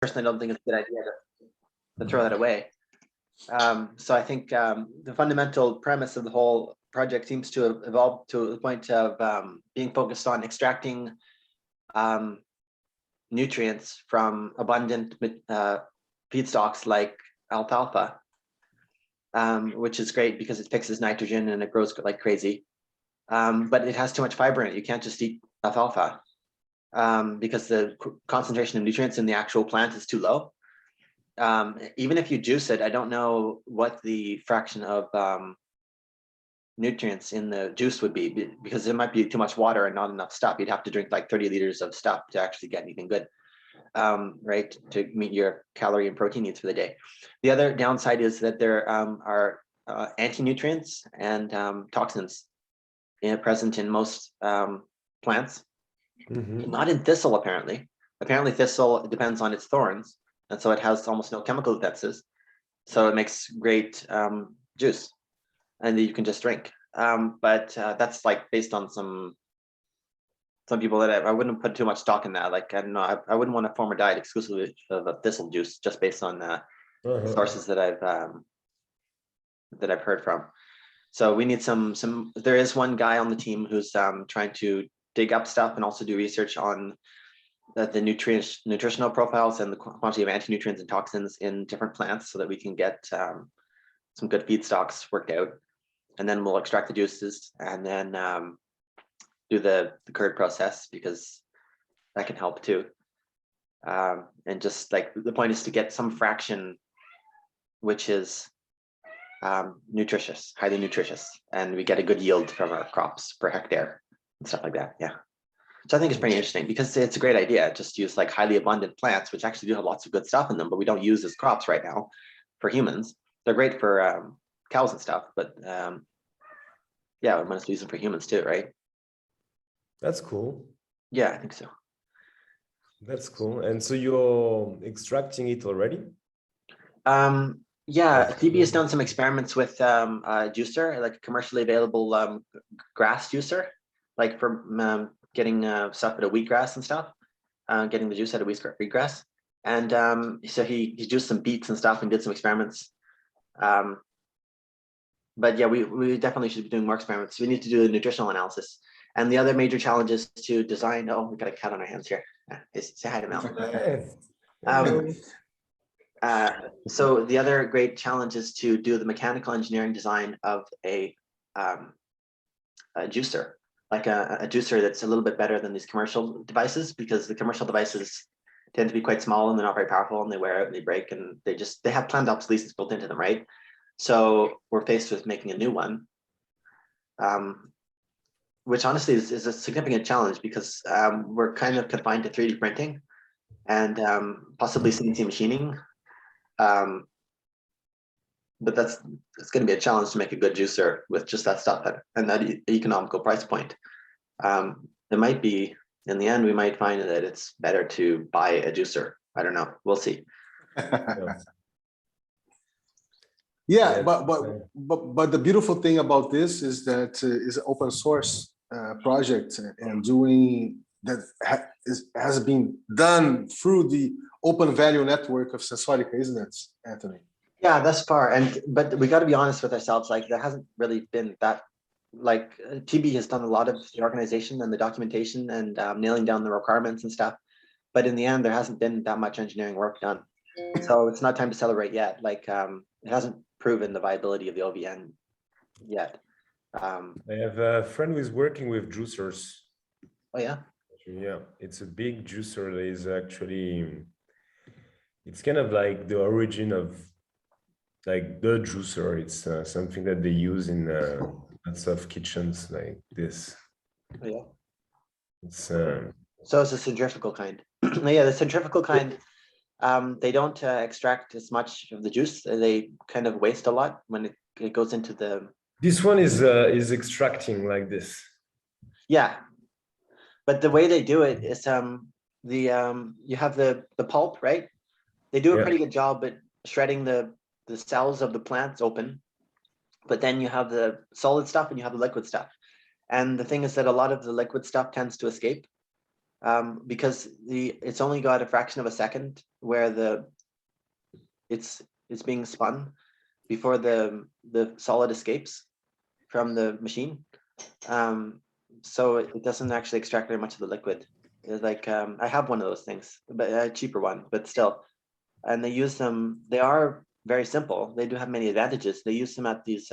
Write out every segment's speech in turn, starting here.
personally don't think it's a good idea to throw that away. So I think the fundamental premise of the whole project seems to have evolved to the point of being focused on extracting nutrients from abundant feedstocks like alfalfa, which is great because it fixes nitrogen and it grows like crazy. But it has too much fiber in it. You can't just eat alfalfa because the concentration of nutrients in the actual plant is too low. Even if you juice it, I don't know what the fraction of nutrients in the juice would be, because it might be too much water and not enough stuff. You'd have to drink like 30 liters of stuff to actually get anything good, right? To meet your calorie and protein needs for the day. The other downside is that there are anti-nutrients and toxins present in most plants. Not in thistle, apparently. Apparently thistle depends on its thorns, and so it has almost no chemical defenses. So it makes great juice, and you can just drink. But that's like based on some people that I wouldn't put too much stock in that. Like, I don't know, I wouldn't want to form a diet exclusively of thistle juice just based on sources that I've heard from. So we need some. There is one guy on the team who's trying to dig up stuff and also do research on the nutritional profiles and the quantity of anti-nutrients and toxins in different plants, so that we can get some good feedstocks worked out, and then we'll extract the juices and then do the curd process, because that can help too. And just like the point is to get some fraction which is nutritious, highly nutritious, and we get a good yield from our crops per hectare and stuff like that. Yeah. So I think it's pretty interesting because it's a great idea. Just use like highly abundant plants, which actually do have lots of good stuff in them, but we don't use as crops right now for humans. They're great for cows and stuff, but yeah, we must use them for humans too, right? That's cool. Yeah, I think so. That's cool. And so you're extracting it already? Yeah, Phoebe has done some experiments with a juicer, like a commercially available grass juicer, like for getting stuff out of wheatgrass and stuff, getting the juice out of wheatgrass. And so he juiced some beets and stuff and did some experiments. But yeah, we definitely should be doing more experiments. We need to do a nutritional analysis. And the other major challenge is to design. Oh, we got a cat on our hands here. Say hi to Mel. So the other great challenge is to do the mechanical engineering design of a juicer, like a juicer that's a little bit better than these commercial devices, because the commercial devices tend to be quite small and they're not very powerful, and they wear out and they break, and they have planned obsolescence built into them, right? So we're faced with making a new one, which honestly is a significant challenge, because we're kind of confined to 3D printing and possibly CNC machining. But it's going to be a challenge to make a good juicer with just that stuff and that economical price point. It might be, in the end, we might find that it's better to buy a juicer. I don't know. We'll see. Yeah, but the beautiful thing about this is that it's an open source project, and doing that has been done through the open value network of Sensorica, isn't it, Anthony? Yeah, thus far. But we got to be honest with ourselves. Like, there hasn't really been that. Like, TB has done a lot of the organization and the documentation and nailing down the requirements and stuff. But in the end, there hasn't been that much engineering work done. So it's not time to celebrate yet. Like, it hasn't proven the viability of the OVN yet. I have a friend who is working with juicers. Oh yeah. Yeah, it's a big juicer. That is actually, it's kind of like the origin of like the juicer. It's something that they use in lots of kitchens like this. Oh, yeah. It's so it's a centrifugal kind. Yeah, the centrifugal kind. They don't extract as much of the juice. They kind of waste a lot when it goes into the. This one is extracting like this. Yeah, but the way they do it is you have the pulp, right? They do a pretty good job at shredding the cells of the plants open, but then you have the solid stuff and you have the liquid stuff. And the thing is that a lot of the liquid stuff tends to escape because it's only got a fraction of a second where it's being spun before the solid escapes from the machine. So it doesn't actually extract very much of the liquid. It's like I have one of those things, but a cheaper one, but still. And they use them. They are very simple. They do have many advantages. They use them at these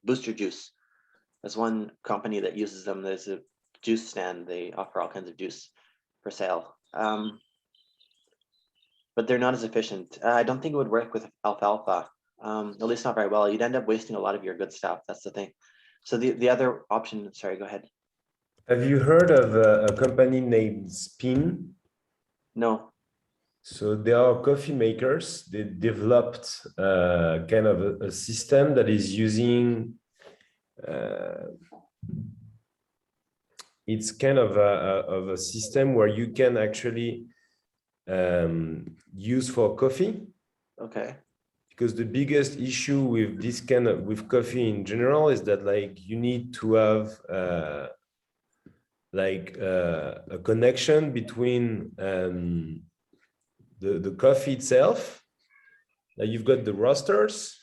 booster juice. There's one company that uses them. There's a juice stand. They offer all kinds of juice for sale. But they're not as efficient. I don't think it would work with alfalfa, at least not very well. You'd end up wasting a lot of your good stuff. That's the thing. So the other option, sorry, go ahead. Have you heard of a company named Spin? No. So they are coffee makers. They developed kind of a system that is using, it's kind of a system where you can actually use for coffee. Okay. Because the biggest issue with this kind of, with coffee in general, is that like you need to have a connection between the coffee itself. Now you've got the roasters,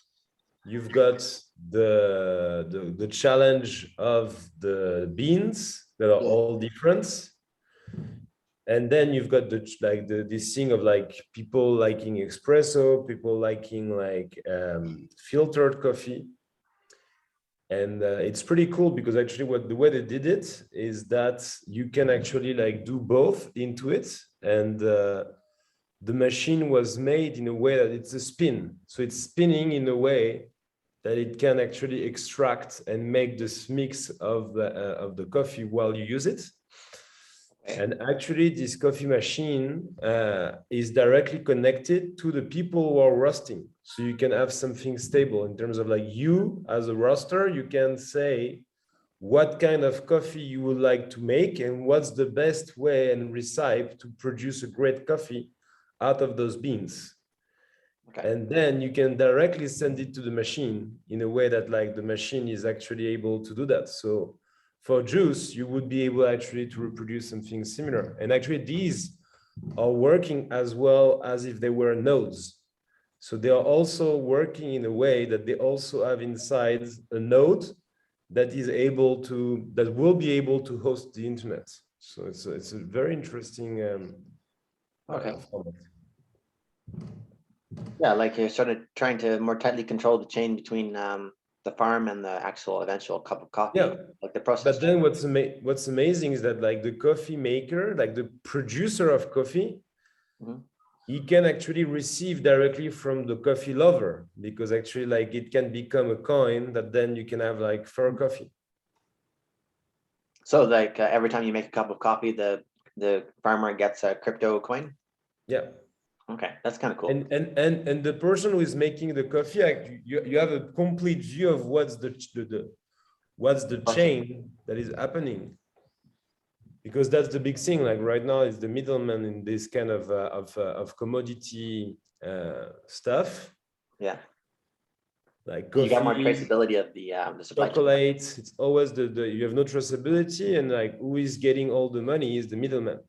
you've got the challenge of the beans that are all different, and then you've got this thing of like people liking espresso, people liking like filtered coffee. And it's pretty cool because actually the way they did it is that you can actually like do both into it. And the machine was made in a way that it's a spin. So it's spinning in a way that it can actually extract and make this mix of the coffee while you use it. And actually this coffee machine is directly connected to the people who are roasting. So you can have something stable in terms of like you as a roaster, you can say what kind of coffee you would like to make and what's the best way and recipe to produce a great coffee out of those beans. Okay. And then you can directly send it to the machine in a way that like the machine is actually able to do that. So for juice, you would be able actually to reproduce something similar. And actually these are working as well as if they were nodes. So they are also working in a way that they also have inside a node that is able to, that will be able to host the internet. So it's a very interesting format. Yeah, like you're sort of trying to more tightly control the chain between the farm and the actual eventual cup of coffee. Yeah, like the process. But then what's amazing is that like the coffee maker, like the producer of coffee, he can actually receive directly from the coffee lover, because actually like it can become a coin that then you can have like for coffee. So like every time you make a cup of coffee, the farmer gets a crypto coin? Yeah. Okay, that's kind of cool. And the person who is making the coffee, you have a complete view of what's the chain that is happening, because that's the big thing. Like right now, is the middleman in this kind of commodity stuff. Yeah. Like coffee, you got more traceability of the supply chocolate. Chain. It's always you have no traceability, and like who is getting all the money is the middleman.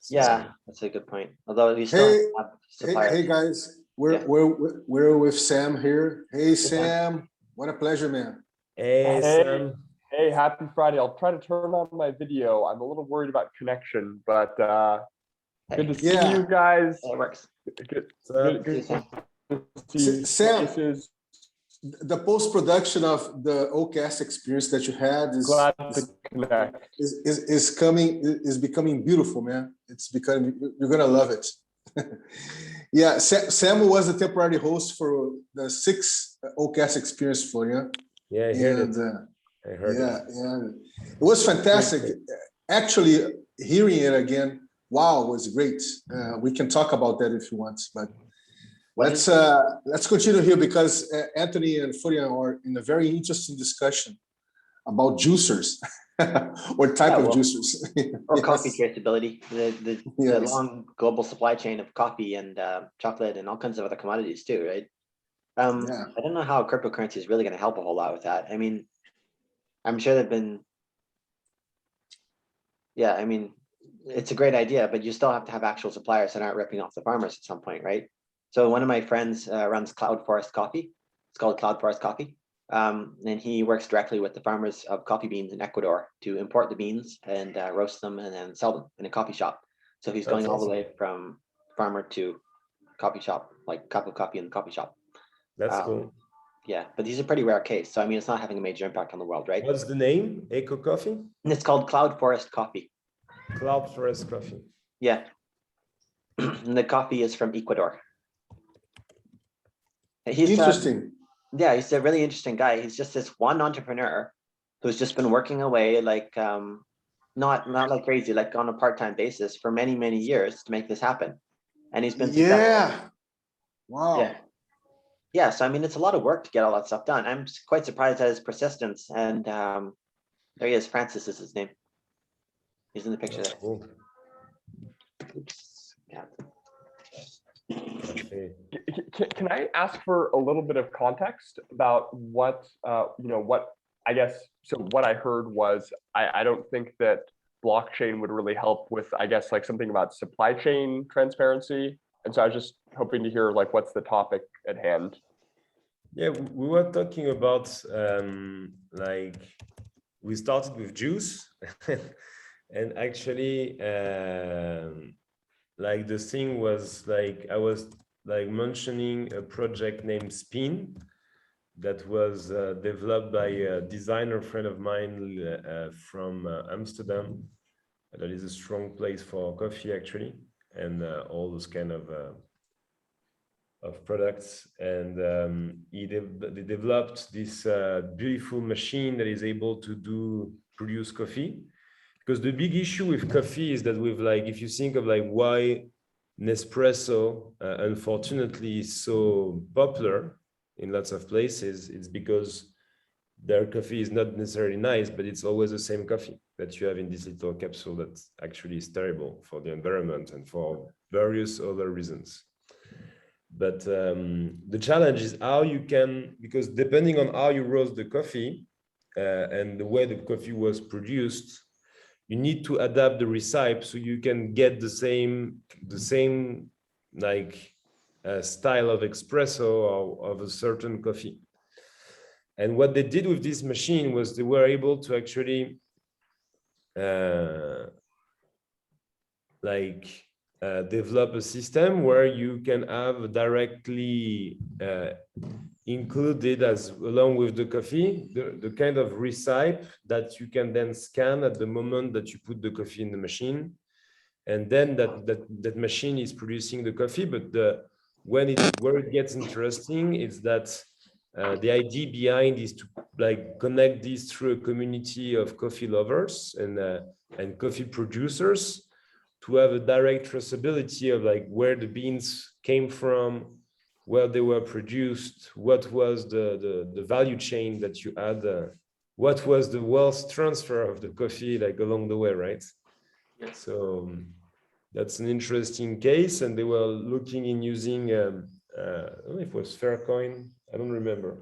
Yeah, that's a good point. Although we still have suppliers. Hey guys, we're with Sam here. Hey Sam, what a pleasure, man. Hey Sam. Hey, happy Friday. I'll try to turn on my video. I'm a little worried about connection, but good to see you guys. It works. Good to see Sam, the post-production of the OCAST experience that you had is becoming beautiful, man. You're gonna love it. Yeah, Sam was the temporary host for the 6th OCAST experience, Florian. Yeah, I heard it. I heard it. Yeah, it was fantastic. Actually, hearing it again, wow, was great. We can talk about that if you want, but let's continue here, because Anthony and Florian are in a very interesting discussion about juicers or type of juicers. Or coffee traceability, the long global supply chain of coffee and chocolate and all kinds of other commodities too, right? I don't know how cryptocurrency is really going to help a whole lot with that. I mean, I'm sure they've been, it's a great idea, but you still have to have actual suppliers that aren't ripping off the farmers at some point, right? So one of my friends runs Cloud Forest Coffee. It's called Cloud Forest Coffee. And he works directly with the farmers of coffee beans in Ecuador to import the beans and roast them and then sell them in a coffee shop. So he's going all the way from farmer to coffee shop, like cup of coffee in the coffee shop. That's cool. Yeah, but these are pretty rare case. So I mean, it's not having a major impact on the world, right? What's the name? Eco Coffee? And it's called Cloud Forest Coffee. Cloud Forest Coffee. Yeah. And the coffee is from Ecuador. He's Interesting. yeah, he's a really interesting guy. He's just this one entrepreneur who's just been working away like not like crazy, like on a part-time basis for many, many years to make this happen. And he's been successful. Yeah. Wow. Yeah. Yeah, so I mean, it's a lot of work to get all that stuff done. I'm quite surprised at his persistence. And there he is. Francis is his name. He's in the picture there. Cool. Oops. Yeah. Okay. Can I ask for a little bit of context about what what I guess? So what I heard was I don't think that blockchain would really help with, I guess, like something about supply chain transparency. And so I was just hoping to hear like what's the topic at hand. Yeah, we were talking about like we started with juice and actually like the thing was like I was like mentioning a project named Spin that was developed by a designer friend of mine from Amsterdam. That is a strong place for coffee actually, and all those kind of products. And they developed this beautiful machine that is able to produce coffee. Because the big issue with coffee is that with like, if you think of like why Nespresso unfortunately is so popular in lots of places, it's because their coffee is not necessarily nice, but it's always the same coffee that you have in this little capsule that actually is terrible for the environment and for various other reasons. But the challenge is how you can, because depending on how you roast the coffee and the way the coffee was produced, you need to adapt the recipe so you can get the same like style of espresso or of a certain coffee. And what they did with this machine was they were able to actually develop a system where you can have directly included as along with the coffee, the kind of recipe that you can then scan at the moment that you put the coffee in the machine. And then that machine is producing the coffee. But where it gets interesting is that the idea behind is to like connect this through a community of coffee lovers and coffee producers to have a direct traceability of like where the beans came from, where they were produced, what was the value chain that you had, what was the wealth transfer of the coffee like along the way, right? Yeah. So that's an interesting case, and they were looking in using, I don't know if it was Faircoin, I don't remember,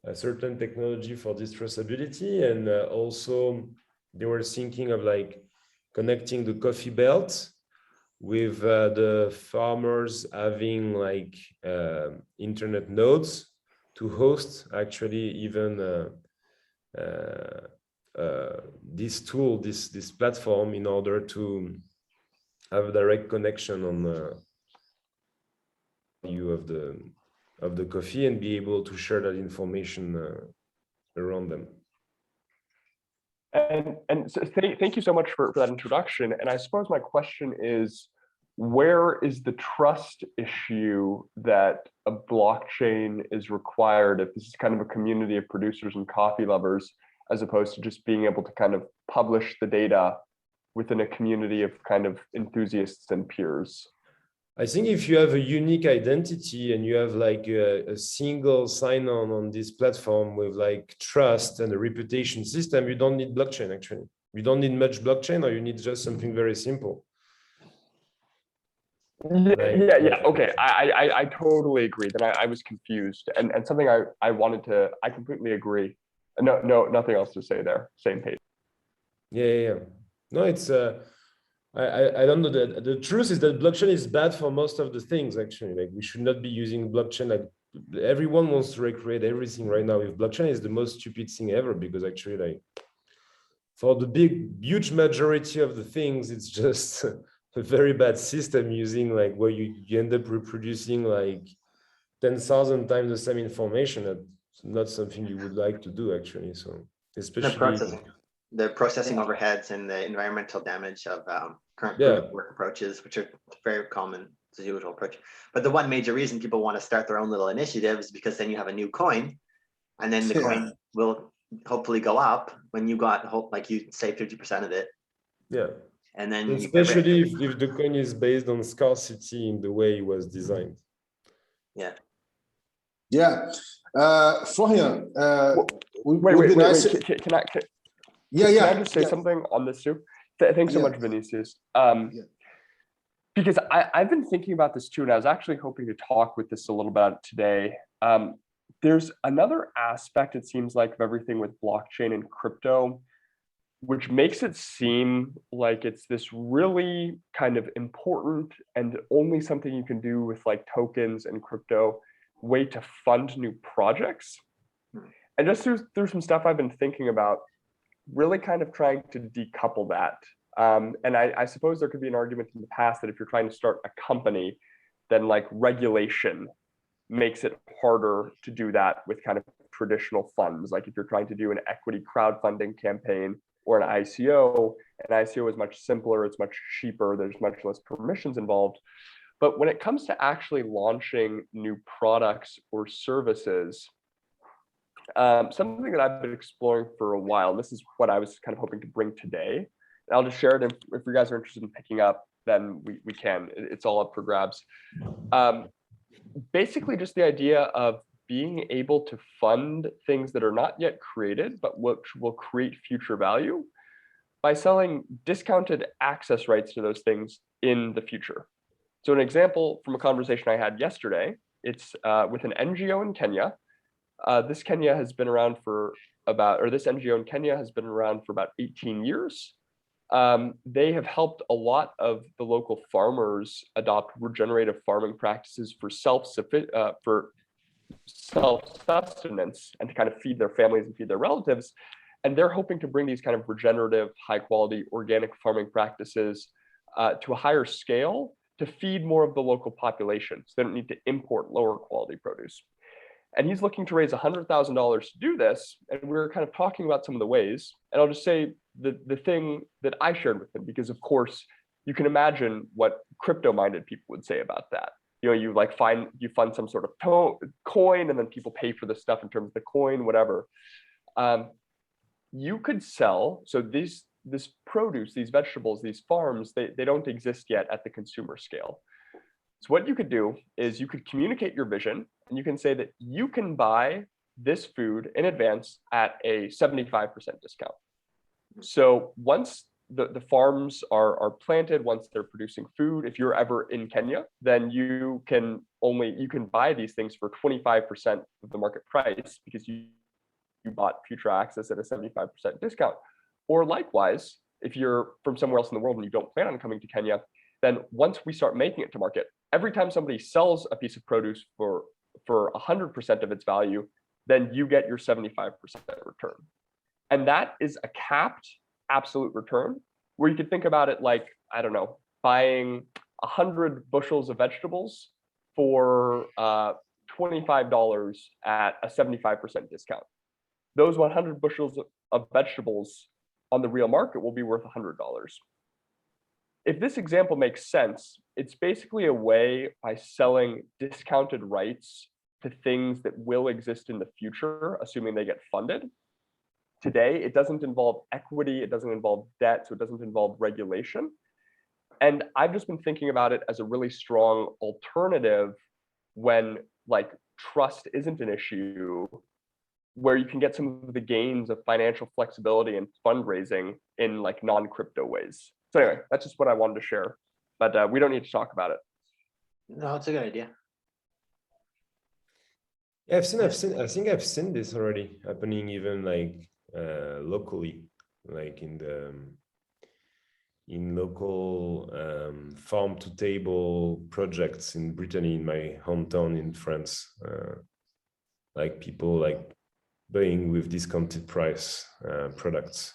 a certain technology for this traceability, and also they were thinking of like connecting the coffee belt with the farmers having like internet nodes to host actually even this tool, this platform, in order to have a direct connection on the value of the coffee and be able to share that information around them. And so thank you so much for that introduction. And I suppose my question is, where is the trust issue that a blockchain is required if this is kind of a community of producers and coffee lovers, as opposed to just being able to kind of publish the data within a community of kind of enthusiasts and peers? I think if you have a unique identity and you have like a single sign-on on this platform with like trust and a reputation system, you don't need blockchain actually. You don't need much blockchain, or you need just something very simple. Yeah. Okay, I totally agree. That I was confused, and something I wanted to. I completely agree. No, nothing else to say there. Same page. Yeah. No, it's I don't know. The truth is that blockchain is bad for most of the things, actually. Like, we should not be using blockchain. Like, everyone wants to recreate everything right now. If blockchain is the most stupid thing ever, because actually, like, for the huge majority of the things, it's just a very bad system using, like, where you end up reproducing like 10,000 times the same information. That's not something you would like to do, actually. So especially the processing overheads and the environmental damage of current proof of work approaches, which are very common, it's a usual approach. But the one major reason people want to start their own little initiative is because then you have a new coin, and then the coin will hopefully go up when you got, like you say, 50% of it. Yeah. And then especially if the coin is based on scarcity in the way it was designed. Yeah. Yeah. Florian, wait. Can I just say something on this too? Thanks so much, Vinicius. Because I've been thinking about this too, and I was actually hoping to talk with this a little bit today. There's another aspect, it seems like, of everything with blockchain and crypto, which makes it seem like it's this really kind of important and only something you can do with like tokens and crypto way to fund new projects. And just through some stuff I've been thinking about, really kind of trying to decouple that. And I suppose there could be an argument in the past that if you're trying to start a company, then like regulation makes it harder to do that with kind of traditional funds. Like if you're trying to do an equity crowdfunding campaign or an ICO is much simpler, it's much cheaper, there's much less permissions involved. But when it comes to actually launching new products or services, something that I've been exploring for a while, this is what I was kind of hoping to bring today. And I'll just share it. If you guys are interested in picking up, then we can. It's all up for grabs. Basically, just the idea of being able to fund things that are not yet created, but which will create future value by selling discounted access rights to those things in the future. So an example from a conversation I had yesterday, it's with an NGO in Kenya. This NGO in Kenya has been around for about 18 years. They have helped a lot of the local farmers adopt regenerative farming practices for self-sustenance and to kind of feed their families and feed their relatives. And they're hoping to bring these kind of regenerative, high-quality organic farming practices to a higher scale to feed more of the local population, so they don't need to import lower quality produce. And he's looking to raise $100,000 to do this. And we're kind of talking about some of the ways. And I'll just say the thing that I shared with him, because of course, you can imagine what crypto-minded people would say about that. You know, you fund some sort of coin, and then people pay for the stuff in terms of the coin, whatever. You could sell, so this produce, these vegetables, these farms, they don't exist yet at the consumer scale. So what you could do is you could communicate your vision, and you can say that you can buy this food in advance at a 75% discount. So once the farms are planted, once they're producing food, if you're ever in Kenya, then you can buy these things for 25% of the market price because you bought future access at a 75% discount. Or likewise, if you're from somewhere else in the world and you don't plan on coming to Kenya, then once we start making it to market, every time somebody sells a piece of produce for 100% of its value, then you get your 75% return. And that is a capped absolute return, where you could think about it like, I don't know, buying 100 bushels of vegetables for $25 at a 75% discount. Those 100 bushels of vegetables on the real market will be worth $100. If this example makes sense, it's basically a way by selling discounted rights to things that will exist in the future, assuming they get funded. Today, it doesn't involve equity, it doesn't involve debt, so it doesn't involve regulation. And I've just been thinking about it as a really strong alternative when like trust isn't an issue, where you can get some of the gains of financial flexibility and fundraising in like non-crypto ways. So anyway, that's just what I wanted to share, but we don't need to talk about it. No, it's a good idea. Yeah, I think I've seen this already happening even like locally, like in in local farm to table projects in Brittany, in my hometown in France, like people like buying with discounted price products.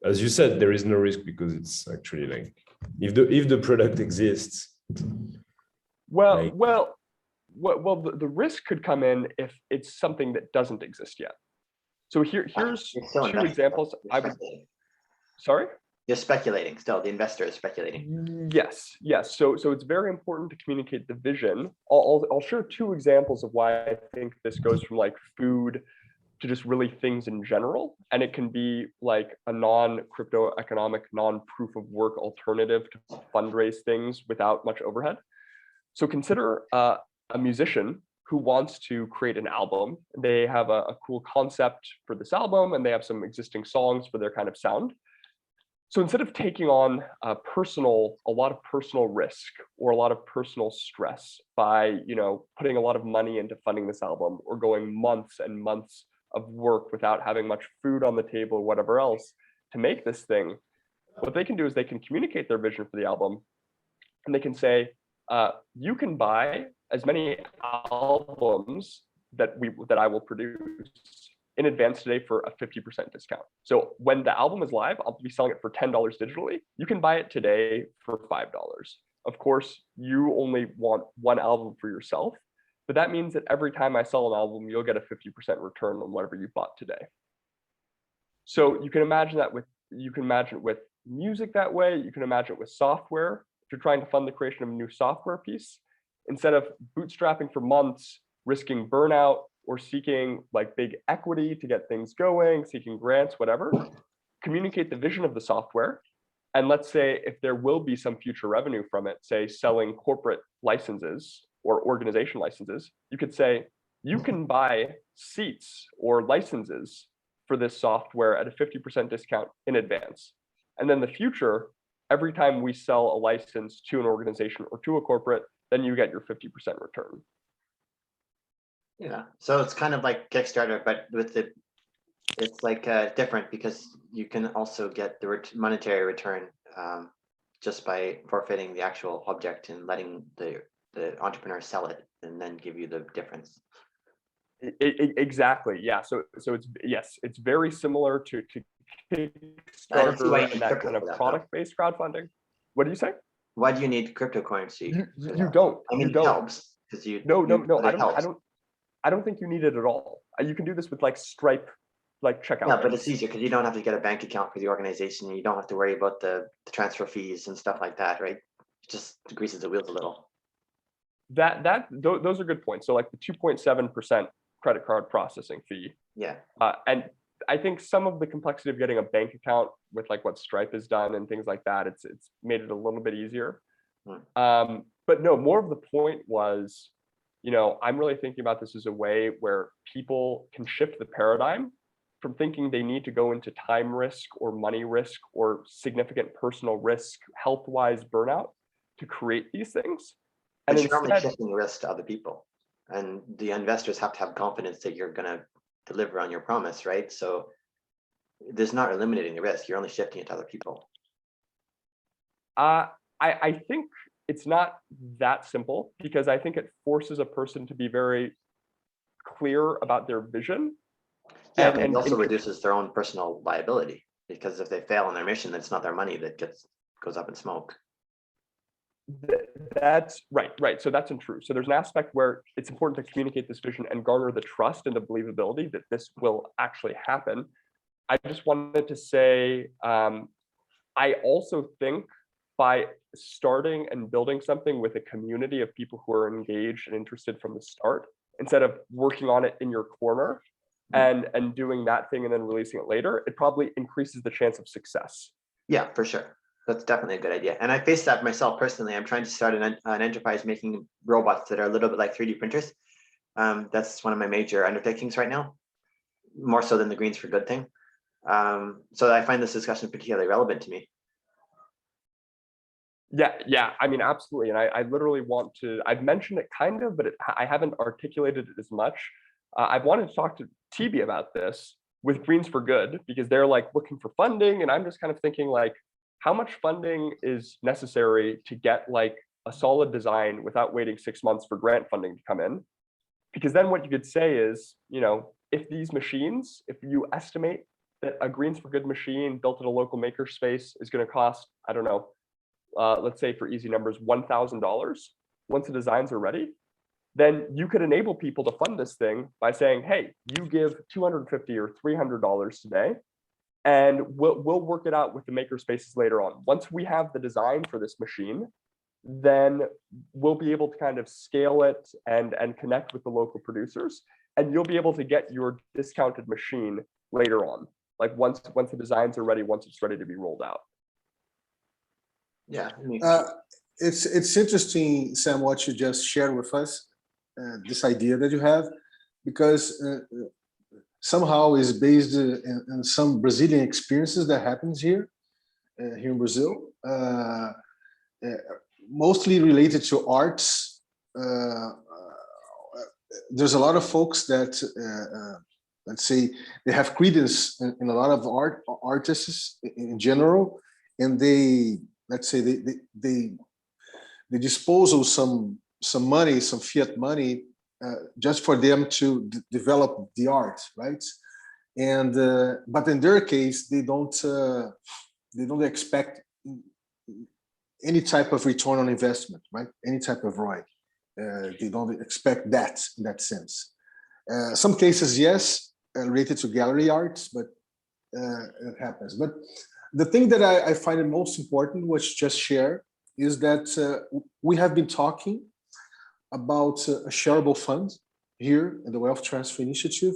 As you said, there is no risk because it's actually like if the product exists. Well, like, the risk could come in if it's something that doesn't exist yet. So here's two examples. Sorry? You're speculating still, the investor is speculating. Yes. So it's very important to communicate the vision. I'll share two examples of why I think this goes from like food to just really things in general. And it can be like a non-crypto economic, non-proof of work alternative to fundraise things without much overhead. So consider a musician who wants to create an album. They have a cool concept for this album and they have some existing songs for their kind of sound. So instead of taking on a lot of personal risk or a lot of personal stress by, putting a lot of money into funding this album or going months and months of work without having much food on the table or whatever else to make this thing, what they can do is they can communicate their vision for the album and they can say, you can buy as many albums that I will produce in advance today for a 50% discount. So when the album is live, I'll be selling it for $10 digitally. You can buy it today for $5. Of course, you only want one album for yourself, but that means that every time I sell an album, you'll get a 50% return on whatever you bought today. So you can imagine it with music that way. You can imagine it with software. If you're trying to fund the creation of a new software piece, instead of bootstrapping for months, risking burnout, or seeking like big equity to get things going, seeking grants, whatever, communicate the vision of the software. And let's say if there will be some future revenue from it, say selling corporate licenses or organization licenses, you could say, you can buy seats or licenses for this software at a 50% discount in advance. And then in the future, every time we sell a license to an organization or to a corporate, then you get your 50% return. Yeah, so it's kind of like Kickstarter, but it's like different because you can also get the monetary return just by forfeiting the actual object and letting the entrepreneur sell it and then give you the difference. Exactly. Yeah. So it's very similar to Kickstarter and that kind of product-based crowdfunding. What do you say? Why do you need cryptocurrency? You don't. I mean, you don't. It helps because No. I don't think you need it at all. You can do this with like Stripe, like checkout. Yeah, but it's easier because you don't have to get a bank account for the organization. You don't have to worry about the transfer fees and stuff like that, right? It just greases the wheels a little. Those are good points. So like the 2.7% credit card processing fee. Yeah. And I think some of the complexity of getting a bank account with like what Stripe has done and things like that, it's made it a little bit easier. But no, more of the point was, I'm really thinking about this as a way where people can shift the paradigm from thinking they need to go into time risk or money risk or significant personal risk, health-wise burnout to create these things. And you're only shifting the risk to other people. And the investors have to have confidence that you're going to deliver on your promise, right? So there's not eliminating the risk. You're only shifting it to other people. I think it's not that simple because I think it forces a person to be very clear about their vision. Yeah, but it also reduces their own personal liability because if they fail on their mission, it's not their money that goes up in smoke. That's right. So that's untrue. So there's an aspect where it's important to communicate this vision and garner the trust and the believability that this will actually happen. I just wanted to say, I also think by starting and building something with a community of people who are engaged and interested from the start, instead of working on it in your corner and doing that thing and then releasing it later, it probably increases the chance of success. Yeah, for sure. That's definitely a good idea. And I faced that myself personally. I'm trying to start an enterprise making robots that are a little bit like 3D printers. That's one of my major undertakings right now, more so than the Greens for Good thing. So I find this discussion particularly relevant to me. Yeah. I mean, absolutely. And I literally want to, I've mentioned it kind of, but I haven't articulated it as much. I've wanted to talk to TB about this with Greens for Good, because they're like looking for funding. And I'm just kind of thinking like, how much funding is necessary to get like a solid design without waiting 6 months for grant funding to come in? Because then what you could say is, you know, if these machines, if you estimate that a Greens for Good machine built at a local makerspace is going to cost, I don't know, let's say for easy numbers, $1,000 once the designs are ready, then you could enable people to fund this thing by saying, hey, you give $250 or $300 today, and we'll work it out with the makerspaces later on. Once we have the design for this machine, then we'll be able to kind of scale it and connect with the local producers, and you'll be able to get your discounted machine later on, like once the designs are ready, once it's ready to be rolled out. Yeah. It's interesting, Sam, what you just shared with us, this idea that you have, because somehow is based in some Brazilian experiences that happens here in Brazil, mostly related to arts. There's a lot of folks that, let's say, they have credence in a lot of artists in general, and they, let's say, they dispose of some money, some fiat money, just for them to develop the art, right? And but in their case, they don't expect any type of return on investment, right? Any type of ROI. They don't expect that in that sense. Some cases, yes, related to gallery arts, but it happens. But the thing that I find it most important, which just share, is that we have been talking about a shareable fund here in the Wealth Transfer Initiative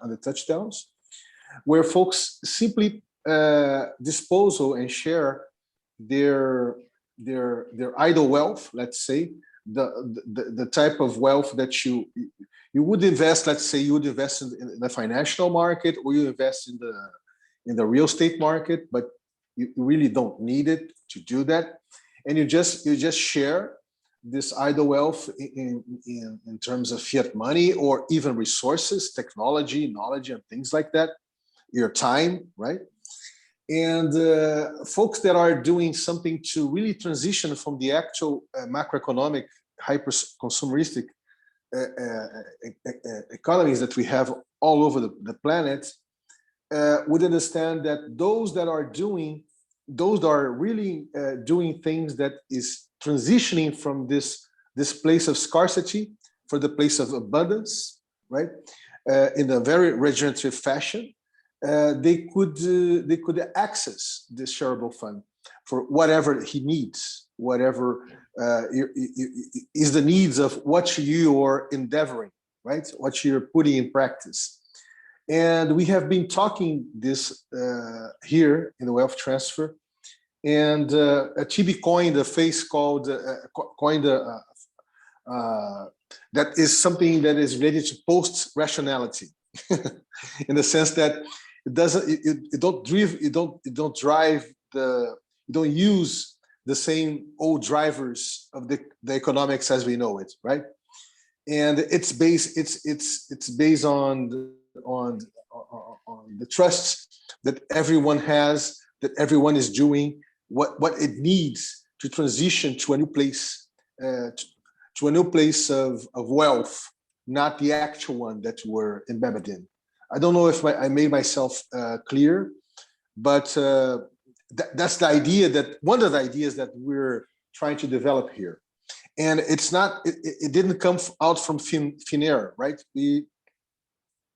on the touchdowns, where folks simply disposal and share their idle wealth, let's say, the type of wealth that you would invest. Let's say you would invest in the financial market, or you invest in the real estate market, but you really don't need it to do that, and you just share this idle wealth in terms of fiat money, or even resources, technology, knowledge, and things like that, your time, right? And folks that are doing something to really transition from the actual macroeconomic hyper-consumeristic economies that we have all over the planet would understand that those that are really doing things that is transitioning from this place of scarcity for the place of abundance, right? In a very regenerative fashion, they could access this shareable fund for whatever he needs, whatever is the needs of what you are endeavoring, right? What you're putting in practice. And we have been talking this here in the Wealth Transfer, and TB coined a phrase called that is something that is related to post-rationality, in the sense that it doesn't, you don't use the same old drivers of the economics as we know it, right? And it's based on the trust that everyone has, that everyone is doing what it needs to transition to a new place, of wealth, not the actual one that we're embedded in. I don't know if I made myself clear, but that's the idea, that one of the ideas that we're trying to develop here. And it's not, it didn't come out from thin air, right?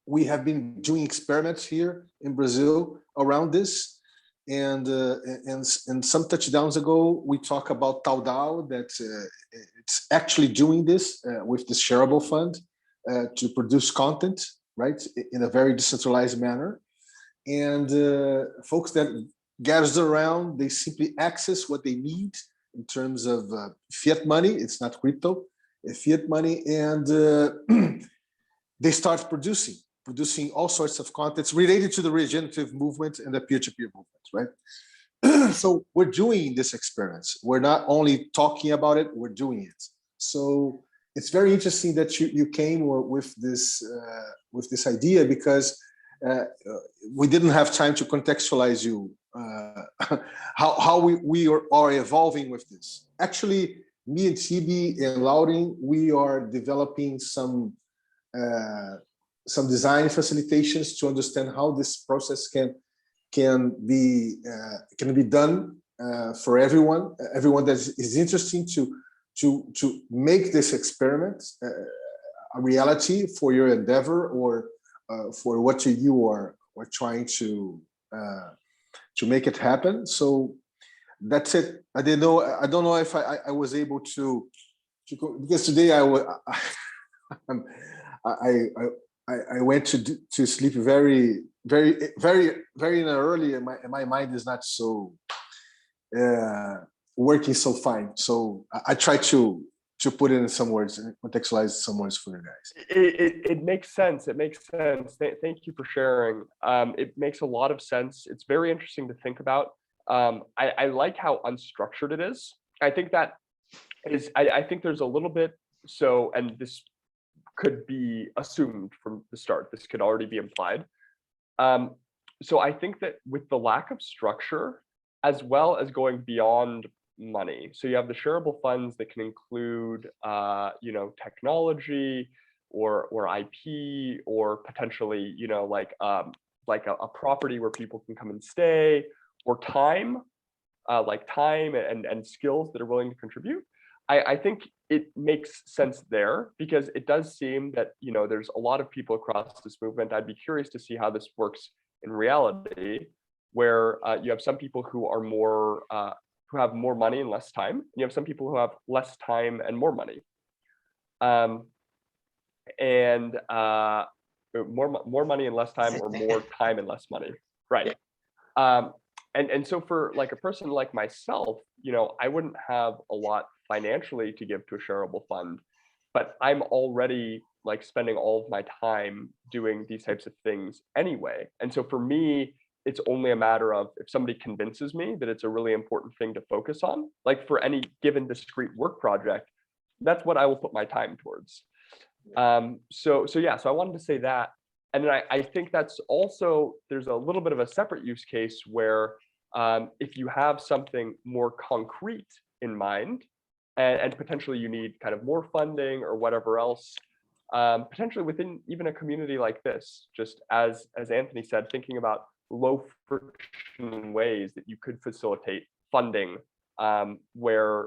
We have been doing experiments here in Brazil around this. And some touchdowns ago, we talk about Taudao, that it's actually doing this with the Shareable Fund to produce content, right, in a very decentralized manner. And folks that gathers around, they simply access what they need in terms of fiat money. It's not crypto, fiat money, and they start producing all sorts of contents related to the regenerative movement and the peer-to-peer movement, right? So we're doing this experiments. We're not only talking about it, we're doing it. So it's very interesting that you came with this idea, because we didn't have time to contextualize you how we are evolving with this. Actually, me and Tibi and Laurin, we are developing some design facilitations to understand how this process can be done for everyone that is interested to make this experiment a reality for your endeavor or for what you are trying to make it happen. So that's it. I don't know if I was able to because today I went to sleep very early, and my mind is not so working so fine. So I try to put it in some words and contextualize some words for you guys. It makes sense. It makes sense. Thank you for sharing. It makes a lot of sense. It's very interesting to think about. I like how unstructured it is. I think that is, I think there's a little bit, so, and this could be assumed from the start, this could already be implied. So I think that with the lack of structure, as well as going beyond money, so you have the shareable funds that can include, technology or IP, or potentially, like a property where people can come and stay, or time, like time and skills that are willing to contribute. I think it makes sense there, because it does seem that, there's a lot of people across this movement. I'd be curious to see how this works in reality, where you have some people who are more, who have more money and less time. And you have some people who have less time and more money. More money and less time, or more time and less money. Right. And so for like a person like myself, I wouldn't have a lot financially to give to a shareable fund, but I'm already like spending all of my time doing these types of things anyway. And so for me, it's only a matter of, if somebody convinces me that it's a really important thing to focus on, like for any given discrete work project, that's what I will put my time towards. So I wanted to say that. And then I think that's also, there's a little bit of a separate use case where if you have something more concrete in mind, and potentially you need kind of more funding or whatever else, potentially within even a community like this, just as Anthony said, thinking about low friction ways that you could facilitate funding, where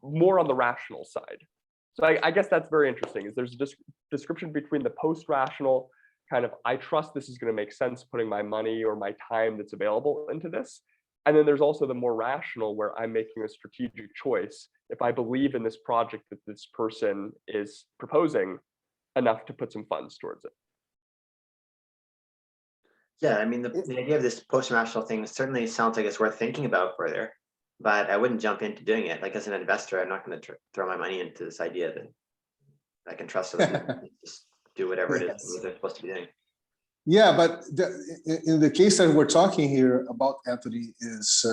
more on the rational side. So I guess that's very interesting, is there's a description between the post-rational kind of, I trust this is going to make sense putting my money or my time that's available into this. And then there's also the more rational, where I'm making a strategic choice. If I believe in this project that this person is proposing, enough to put some funds towards it. Yeah, I mean, the idea of this post-rational thing certainly sounds like it's worth thinking about further, but I wouldn't jump into doing it. Like, as an investor, I'm not going to throw my money into this idea that I can trust them to just do whatever it is they're supposed to be doing. Yeah, but in the case that we're talking here about, Anthony, is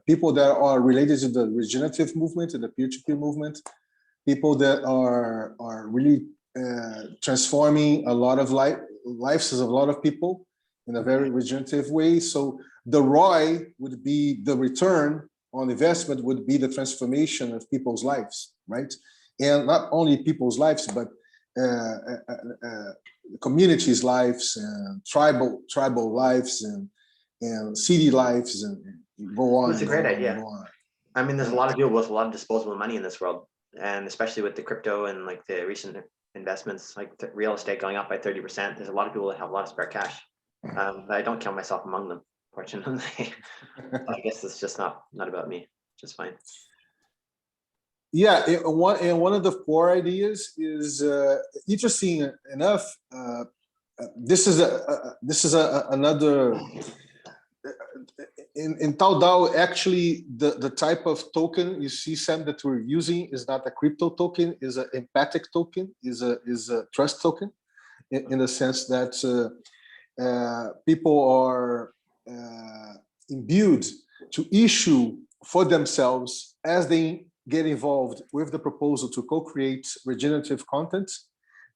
people that are related to the regenerative movement and the peer-to-peer movement, people that are really transforming a lot of lives of a lot of people in a very regenerative way. So the ROI would be, the return on investment would be the transformation of people's lives, right? And not only people's lives, but communities' lives, and tribal lives, and city lives, and go on. It's a great idea. I mean, there's a lot of people with a lot of disposable money in this world, and especially with the crypto and like the recent investments, like real estate going up by 30%. There's a lot of people that have a lot of spare cash. But I don't count myself among them, fortunately. I guess it's just not about me, just fine. Yeah, one of the core ideas is interesting enough. This is another in TauDAO. Actually, the type of token you see, Sam, that we're using is not a crypto token, is an empathic token, is a trust token, in the sense that people are imbued to issue for themselves, as they get involved with the proposal to co-create regenerative content,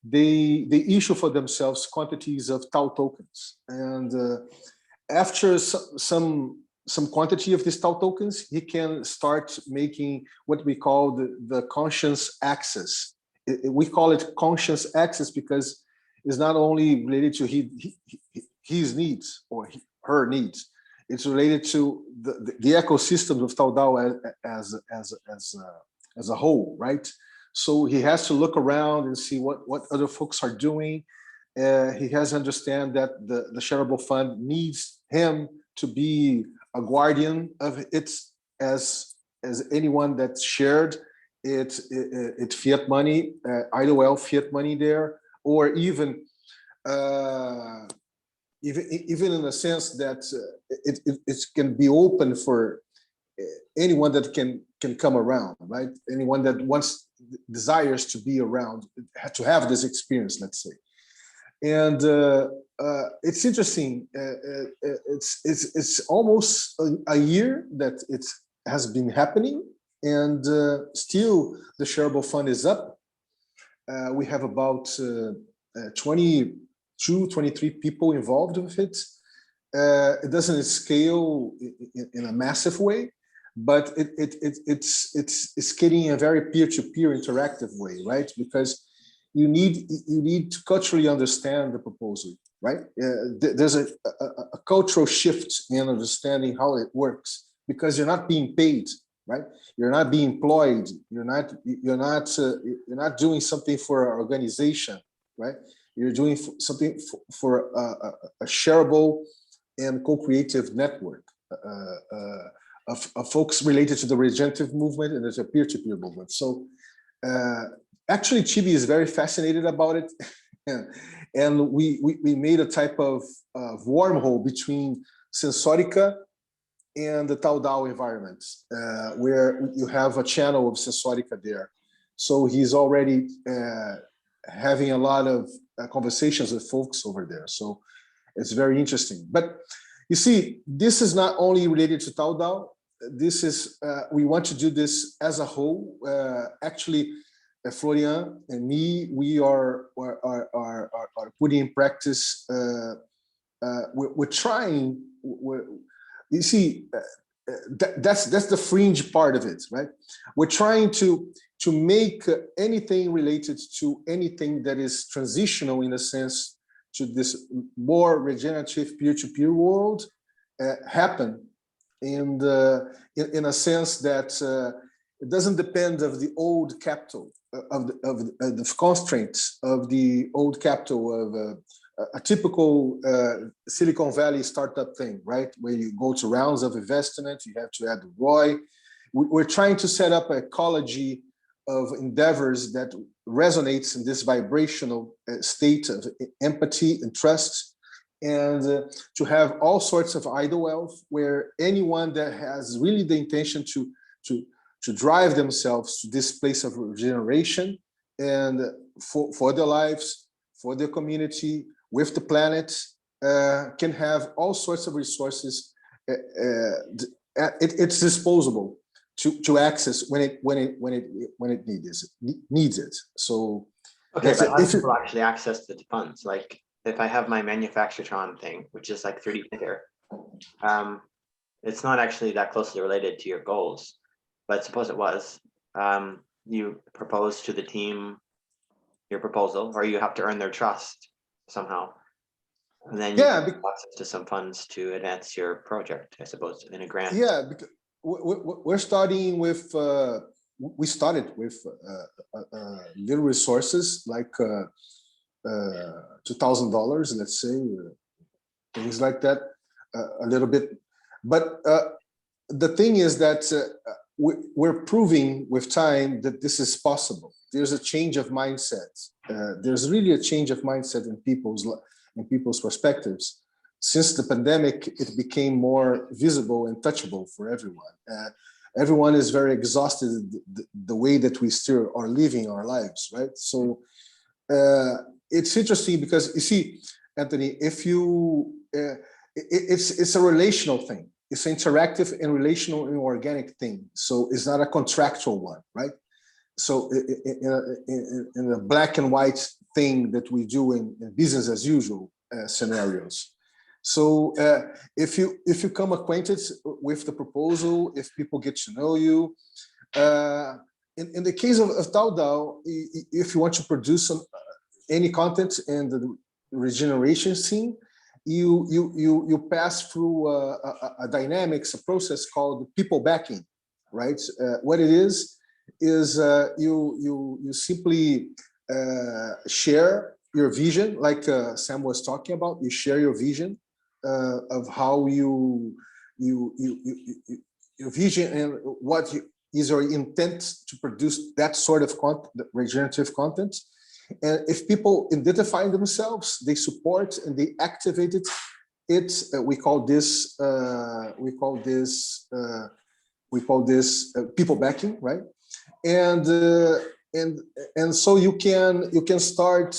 they issue for themselves quantities of tau tokens, and after some quantity of these tau tokens, he can start making what we call the conscious access. We call it conscious access because it's not only related to his needs or her needs. It's related to the ecosystem of Tau DAO as a whole, right? So he has to look around and see what other folks are doing. He has to understand that the Shareable Fund needs him to be a guardian of it as anyone that's shared it fiat money, IOL fiat money there, or even in the sense that it can be open for anyone that can come around, right? Anyone that desires to be around, to have this experience, let's say. And it's interesting. It's almost a year that it has been happening, and still the Shareable Fund is up. We have about 22, 23 people involved with it. It doesn't scale in a massive way, but it's getting a very peer-to-peer interactive way, right? Because you need to culturally understand the proposal, right? There's a cultural shift in understanding how it works, because you're not being paid, right? You're not being employed. You're not doing something for an organization, right? You're doing something for a shareable and co-creative network of folks related to the regenerative movement, and there's a peer-to-peer movement. So actually, Chibi is very fascinated about it, and we made a type of wormhole between Sensorica and the Tau DAO environment, where you have a channel of Sensorica there. So he's already having a lot of conversations with folks over there. So it's very interesting. But you see, this is not only related to Tau DAO. This is, we want to do this as a whole. Actually, Florian and me, we are putting in practice. We're trying. You see, that's the fringe part of it, right? We're trying to make anything related to anything that is transitional, in a sense, to this more regenerative peer-to-peer world happen in a sense that it doesn't depend of the old capital, of the constraints of the old capital of a typical Silicon Valley startup thing, right? Where you go to rounds of investment, you have to add the ROI. We're trying to set up an ecology of endeavors that resonates in this vibrational state of empathy and trust, and to have all sorts of idle wealth, where anyone that has really the intention to drive themselves to this place of regeneration and for their lives, for their community, with the planet, can have all sorts of resources. It's disposable to access when it needs it. So okay, but how do people actually access the funds? Like, if I have my Manufacturetron thing, which is like 30 Ether, it's not actually that closely related to your goals, but suppose it was. You propose to the team your proposal, or you have to earn their trust somehow, and then you have access to some funds to advance your project, I suppose, in a grant. Yeah, because we're starting with. We started with little resources like $2,000, let's say, things like that, a little bit. But the thing is that we're proving with time that this is possible. There's a change of mindset. There's really a change of mindset in people's perspectives. Since the pandemic, it became more visible and touchable for everyone. Everyone is very exhausted the way that we still are living our lives, right? So it's interesting because you see, Anthony, if you, it's a relational thing. It's an interactive and relational and organic thing. So it's not a contractual one, right? so in a black and white thing that we do in business as usual scenarios. So if you come acquainted with the proposal, if people get to know you, in the case of Taudao, if you want to produce any content in the regeneration scene, you pass through a dynamics, a process called people backing, right? What it is you simply share your vision, like Sam was talking about. You share your vision of how your vision and what is your intent to produce that sort of content, regenerative content. And if people identify themselves, they support and they activate it. We call this people backing, right? And so you can start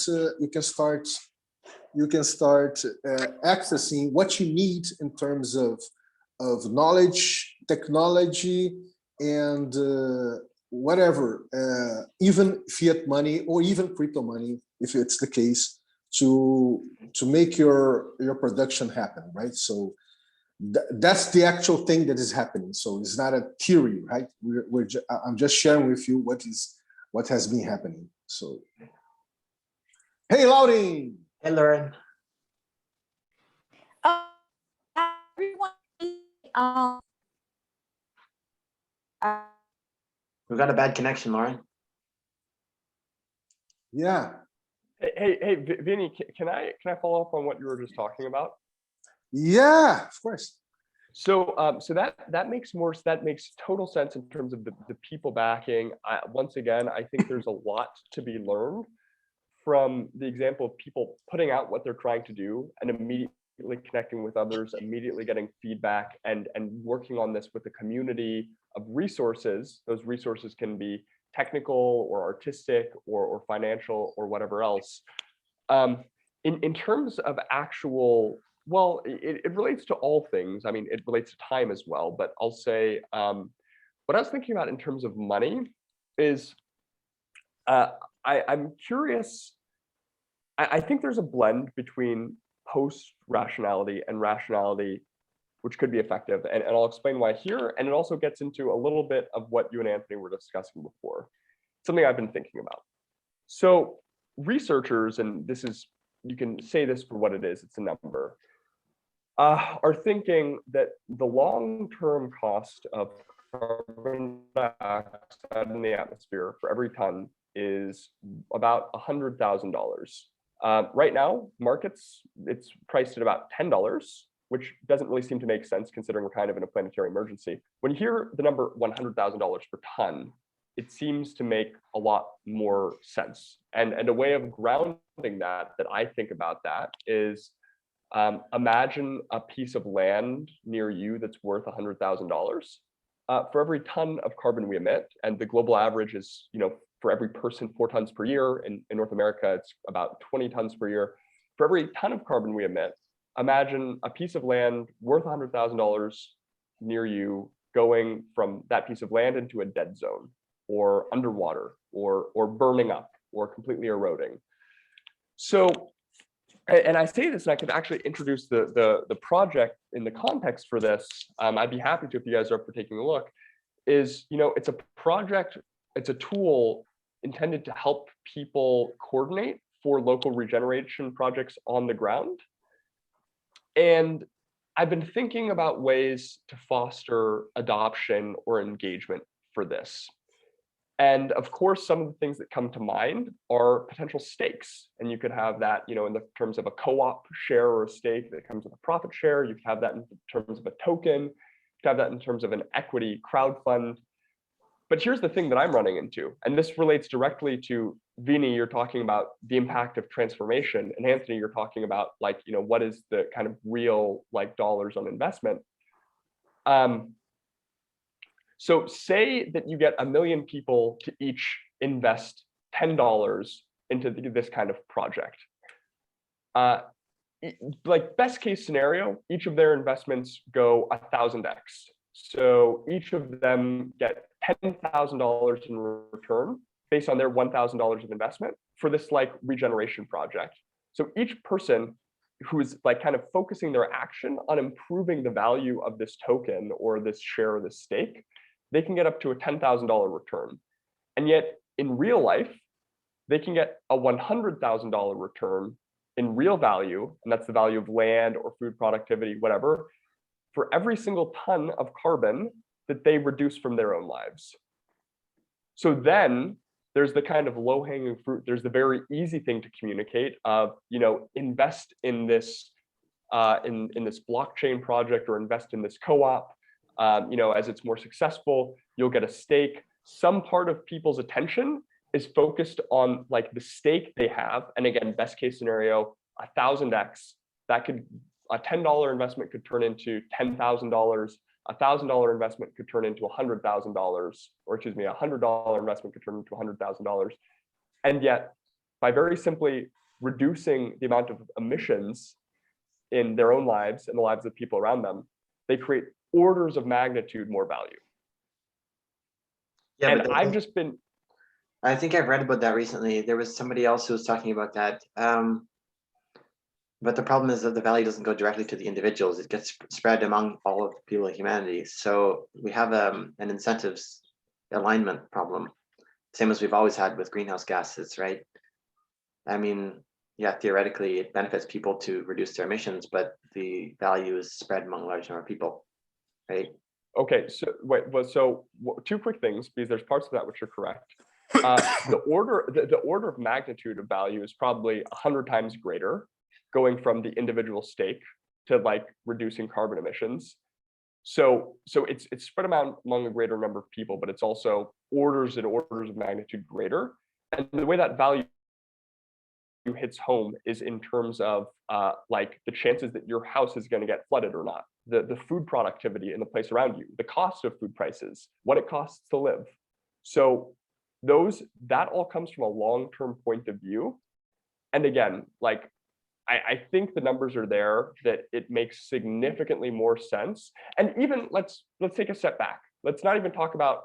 accessing what you need in terms of knowledge, technology, and whatever, even fiat money or even crypto money, if it's the case, to make your production happen, right? So that's the actual thing that is happening. So it's not a theory, right? I'm just sharing with you what has been happening. So, hey, Lauren. Hey, Lauren. Everyone, We've got a bad connection, Lauren. Yeah. Hey, Vinny, can I follow up on what you were just talking about? Yeah, of course. So that makes total sense in terms of the people backing. Once again, I think there's a lot to be learned from the example of people putting out what they're trying to do and immediately connecting with others, immediately getting feedback, and working on this with a community of resources. Those resources can be technical or artistic or financial or whatever else. In terms of actual, well, it relates to all things. I mean, it relates to time as well, but I'll say what I was thinking about in terms of money is I'm curious. I think there's a blend between post-rationality and rationality, which could be effective. And I'll explain why here. And it also gets into a little bit of what you and Anthony were discussing before, something I've been thinking about. So researchers, and this is, you can say this for what it is, it's a number, are thinking that the long-term cost of carbon dioxide in the atmosphere for every ton is about $100,000. Right now, markets, it's priced at about $10, which doesn't really seem to make sense considering we're kind of in a planetary emergency. When you hear the number $100,000 per ton, it seems to make a lot more sense. And a way of grounding that I think about that is, imagine a piece of land near you that's worth $100,000. For every ton of carbon we emit, and the global average is, for every person, 4 tons per year. In North America, it's about 20 tons per year. For every ton of carbon we emit, imagine a piece of land worth $100,000 near you going from that piece of land into a dead zone, or underwater, or burning up, or completely eroding. So, and I say this, and I could actually introduce the project in the context for this. I'd be happy to if you guys are up for taking a look. Is, it's a project, it's a tool intended to help people coordinate for local regeneration projects on the ground. And I've been thinking about ways to foster adoption or engagement for this. And of course, some of the things that come to mind are potential stakes. And you could have that, in the terms of a co-op share or a stake that comes with a profit share. You could have that in terms of a token. You could have that in terms of an equity crowd fund. But here's the thing that I'm running into, and this relates directly to Vini, you're talking about the impact of transformation, and Anthony, you're talking about what is the kind of real dollars on investment. So say that you get 1 million people to each invest $10 into this kind of project. Best case scenario, each of their investments go 1,000x. So each of them get $10,000 in return based on their $1,000 of investment for this like regeneration project. So each person who is like kind of focusing their action on improving the value of this token or this share or this stake, they can get up to a $10,000 return. And yet in real life, they can get a $100,000 return in real value, and that's the value of land or food productivity, whatever, for every single ton of carbon that they reduce from their own lives. So then there's the kind of low-hanging fruit. There's the very easy thing to communicate of, invest in this in this blockchain project or invest in this co-op. As it's more successful, you'll get a stake. Some part of people's attention is focused on like the stake they have. And again, best case scenario, 1,000x. That could, a $10 investment could turn into $10,000. $1,000 investment could turn into $100,000, or excuse me, $100 investment could turn into $100,000. And yet, by very simply reducing the amount of emissions in their own lives and the lives of people around them, they create orders of magnitude more value. Yeah, and I've just been. I think I've read about that recently. There was somebody else who was talking about that. But the problem is that the value doesn't go directly to the individuals. It gets spread among all of the people of humanity. So we have an incentives alignment problem, same as we've always had with greenhouse gases, right? I mean, yeah, theoretically, it benefits people to reduce their emissions, but the value is spread among a large number of people, right? Okay, so wait, well, so two quick things, because there's parts of that which are correct. The order of magnitude of value is probably 100 times greater, going from the individual stake to like reducing carbon emissions. So it's spread among a greater number of people, but it's also orders and orders of magnitude greater. And the way that value hits home is in terms of like the chances that your house is going to get flooded or not, the food productivity in the place around you, the cost of food prices, what it costs to live. So that all comes from a long-term point of view. And again, like I think the numbers are there that it makes significantly more sense. And even let's take a step back. Let's not even talk about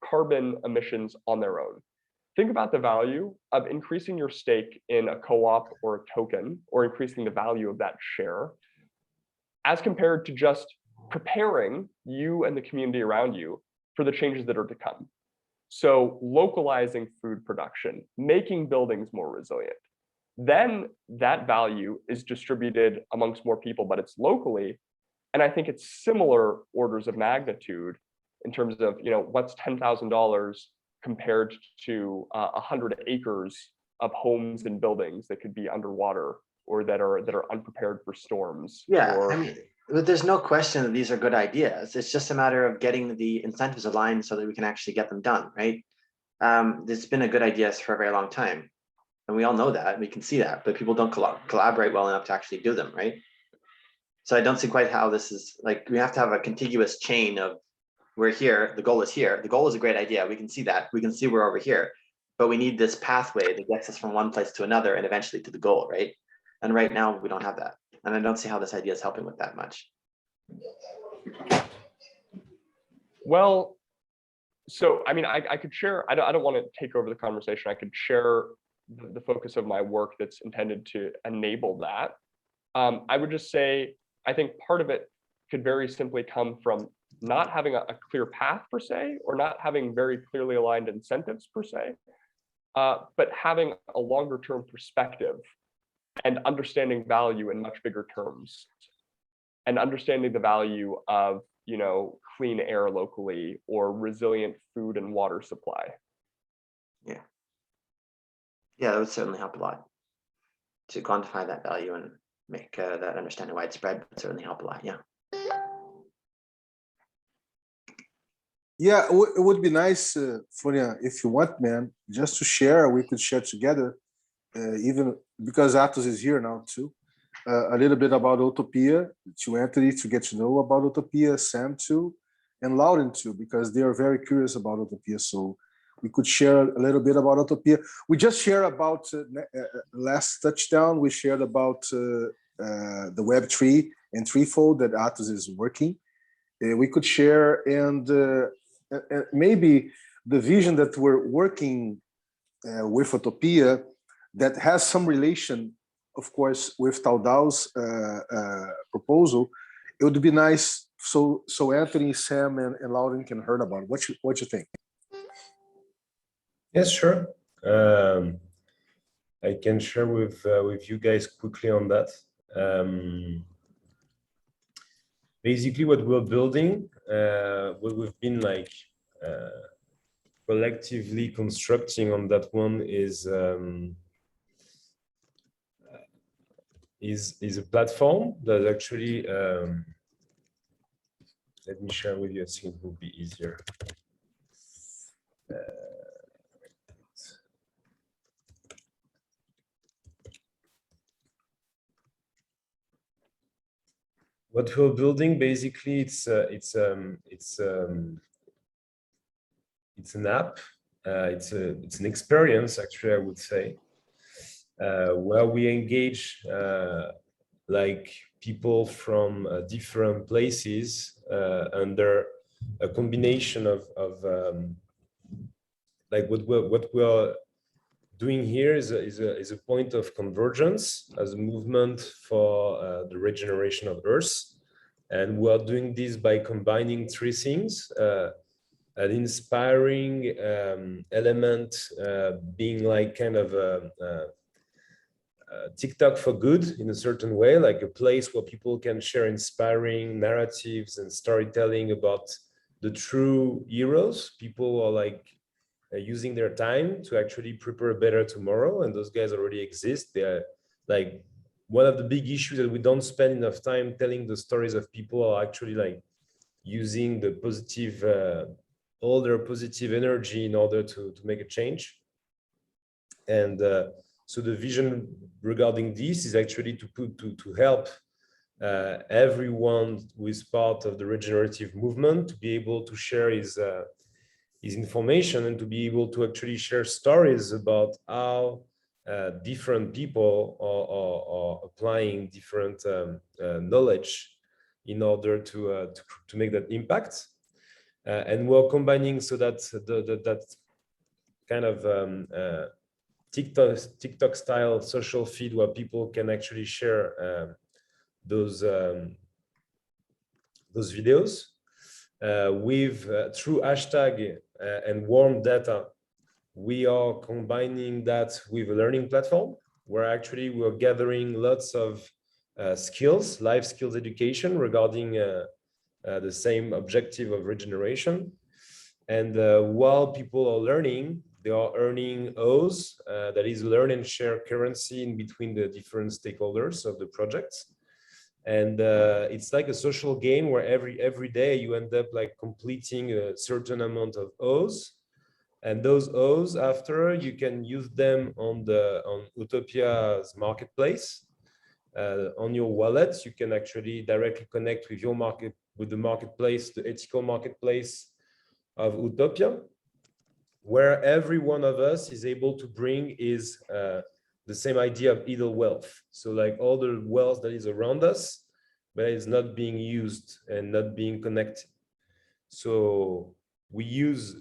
carbon emissions on their own. Think about the value of increasing your stake in a co-op or a token, or increasing the value of that share, as compared to just preparing you and the community around you for the changes that are to come. So localizing food production, making buildings more resilient. Then that value is distributed amongst more people, but it's locally. And I think it's similar orders of magnitude in terms of, what's $10,000 compared to 100 acres of homes and buildings that could be underwater or that are unprepared for storms. Yeah, I mean, there's no question that these are good ideas. It's just a matter of getting the incentives aligned so that we can actually get them done, right? It's been a good idea for a very long time. And we all know that, we can see that, but people don't collaborate well enough to actually do them, right? So I don't see quite how this is, like, we have to have a contiguous chain of, we're here, the goal is here. The goal is a great idea, we can see that, we can see we're over here, but we need this pathway that gets us from one place to another and eventually to the goal, right? And right now we don't have that. And I don't see how this idea is helping with that much. Well, so, I mean, I could share, I don't want to take over the conversation. I could share the focus of my work that's intended to enable that. I would just say, I think part of it could very simply come from not having a clear path per se, or not having very clearly aligned incentives per se, but having a longer term perspective and understanding value in much bigger terms, and understanding the value of, clean air locally or resilient food and water supply. Yeah. Yeah, that would certainly help a lot to quantify that value and make that understanding widespread. Would certainly help a lot. Yeah. Yeah, it would be nice, Florian, if you want, man, just to share. We could share together, even because Atos is here now too. A little bit about Utopia, to Anthony to get to know about Utopia, Sam too, and Lauren too, because they are very curious about Utopia. So we could share a little bit about Utopia. We just shared about last touchdown. We shared about the Web3 and threefold that Atos is working. We could share, and maybe the vision that we're working with Utopia that has some relation, of course, with Taudau's proposal, it would be nice so Anthony, Sam, and Lauren can hear about it. What you think? Yes, sure. I can share with you guys quickly on that. Basically, what we're building, what we've been like collectively constructing on that one is a platform that actually. Let me share with you. I think it will be easier. What we're building basically it's an app. It's an experience, actually, I would say, where we engage like people from different places under a combination of like what we're doing here is a point of convergence as a movement for the regeneration of Earth, and we are doing this by combining three things: an inspiring element being like kind of a TikTok for good in a certain way, like a place where people can share inspiring narratives and storytelling about the true heroes. People are like using their time to actually prepare a better tomorrow, and those guys already exist. They are like one of the big issues that we don't spend enough time telling the stories of people are actually like using the positive, all their positive energy in order to make a change. And so the vision regarding this is actually to help everyone who is part of the regenerative movement to be able to share his information and to be able to actually share stories about how different people are applying different knowledge in order to make that impact. And we're combining so that that kind of TikTok style social feed where people can actually share those videos with through hashtag and warm data. We are combining that with a learning platform where actually we're gathering lots of skills, life skills education regarding the same objective of regeneration. And while people are learning, they are earning O's, that is learn and share currency in between the different stakeholders of the project. And it's like a social game where every day you end up like completing a certain amount of O's. And those O's, after, you can use them on Utopia's marketplace. On your wallet, you can actually directly connect with the marketplace, the ethical marketplace of Utopia, where every one of us is able to bring is the same idea of idle wealth. So like all the wealth that is around us, but is not being used and not being connected. So we use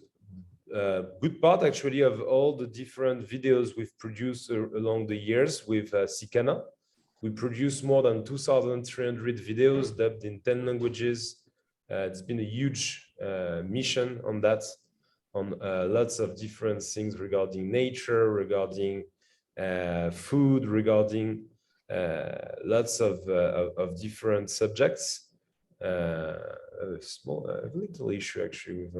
a good part actually of all the different videos we've produced along the years with Sikana. We produce more than 2,300 videos dubbed in 10 languages. It's been a huge mission on that, on lots of different things regarding nature, regarding food, regarding lots of different subjects. A little issue actually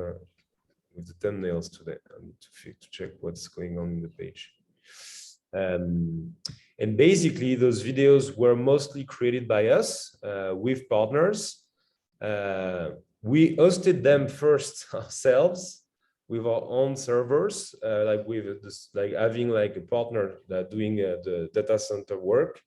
with the thumbnails today. I need to check what's going on in the page. And basically, those videos were mostly created by us with partners. We hosted them first ourselves with our own servers, like having like a partner doing the data center work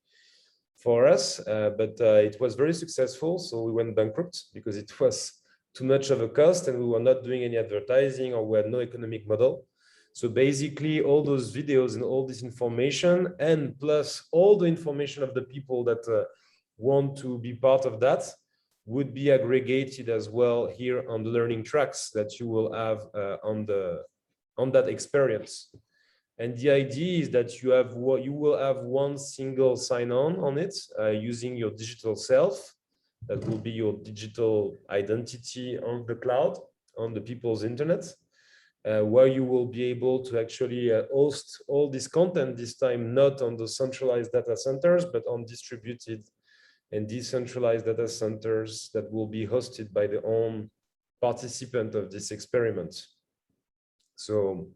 for us. But it was very successful, so we went bankrupt because it was too much of a cost, and we were not doing any advertising, or we had no economic model. So basically, all those videos and all this information, and plus all the information of the people that want to be part of that, would be aggregated as well here on the learning tracks that you will have on that experience. And the idea is that you will have one single sign-on on it using your digital self. That will be your digital identity on the cloud, on the people's internet, where you will be able to actually host all this content, this time not on the centralized data centers, but on distributed and decentralized data centers that will be hosted by the own participant of this experiment. So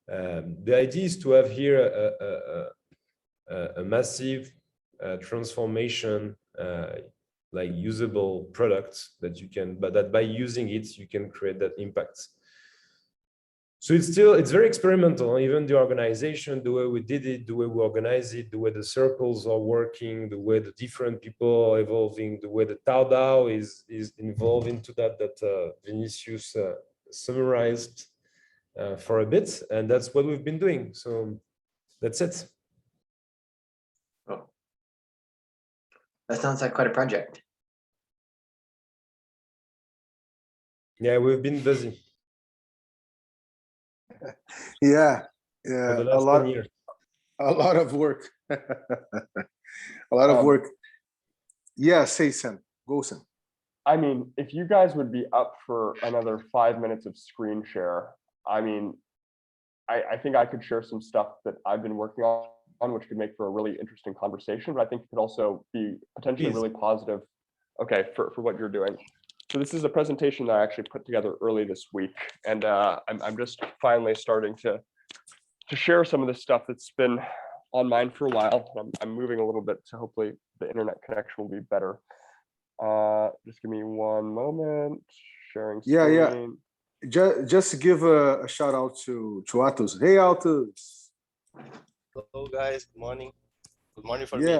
the idea is to have here a massive transformation, like usable product that you can, but that by using it, you can create that impact. So it's very experimental. Even the organization, the way we did it, the way we organize it, the way the circles are working, the way the different people are evolving, the way the DAO is involved into that Vinicius summarized for a bit, and that's what we've been doing. So that's it. Oh. That sounds like quite a project. Yeah, we've been busy. Yeah, For the a last lot, 10 years. a lot of work, a lot of work. Yeah, say Sam, go Sam. I mean, if you guys would be up for another 5 minutes of screen share, I mean, I think I could share some stuff that I've been working on, which could make for a really interesting conversation, but I think it could also be potentially really positive, okay, for what you're doing. So this is a presentation that I actually put together early this week, and I'm just finally starting to share some of this stuff that's been on mine for a while. I'm moving a little bit, so hopefully the internet connection will be better. Just give me one moment. Sharing screen. Yeah. Just to give a shout out to Atos. Hey, Atos. Hello, guys. Good morning. Good morning for me.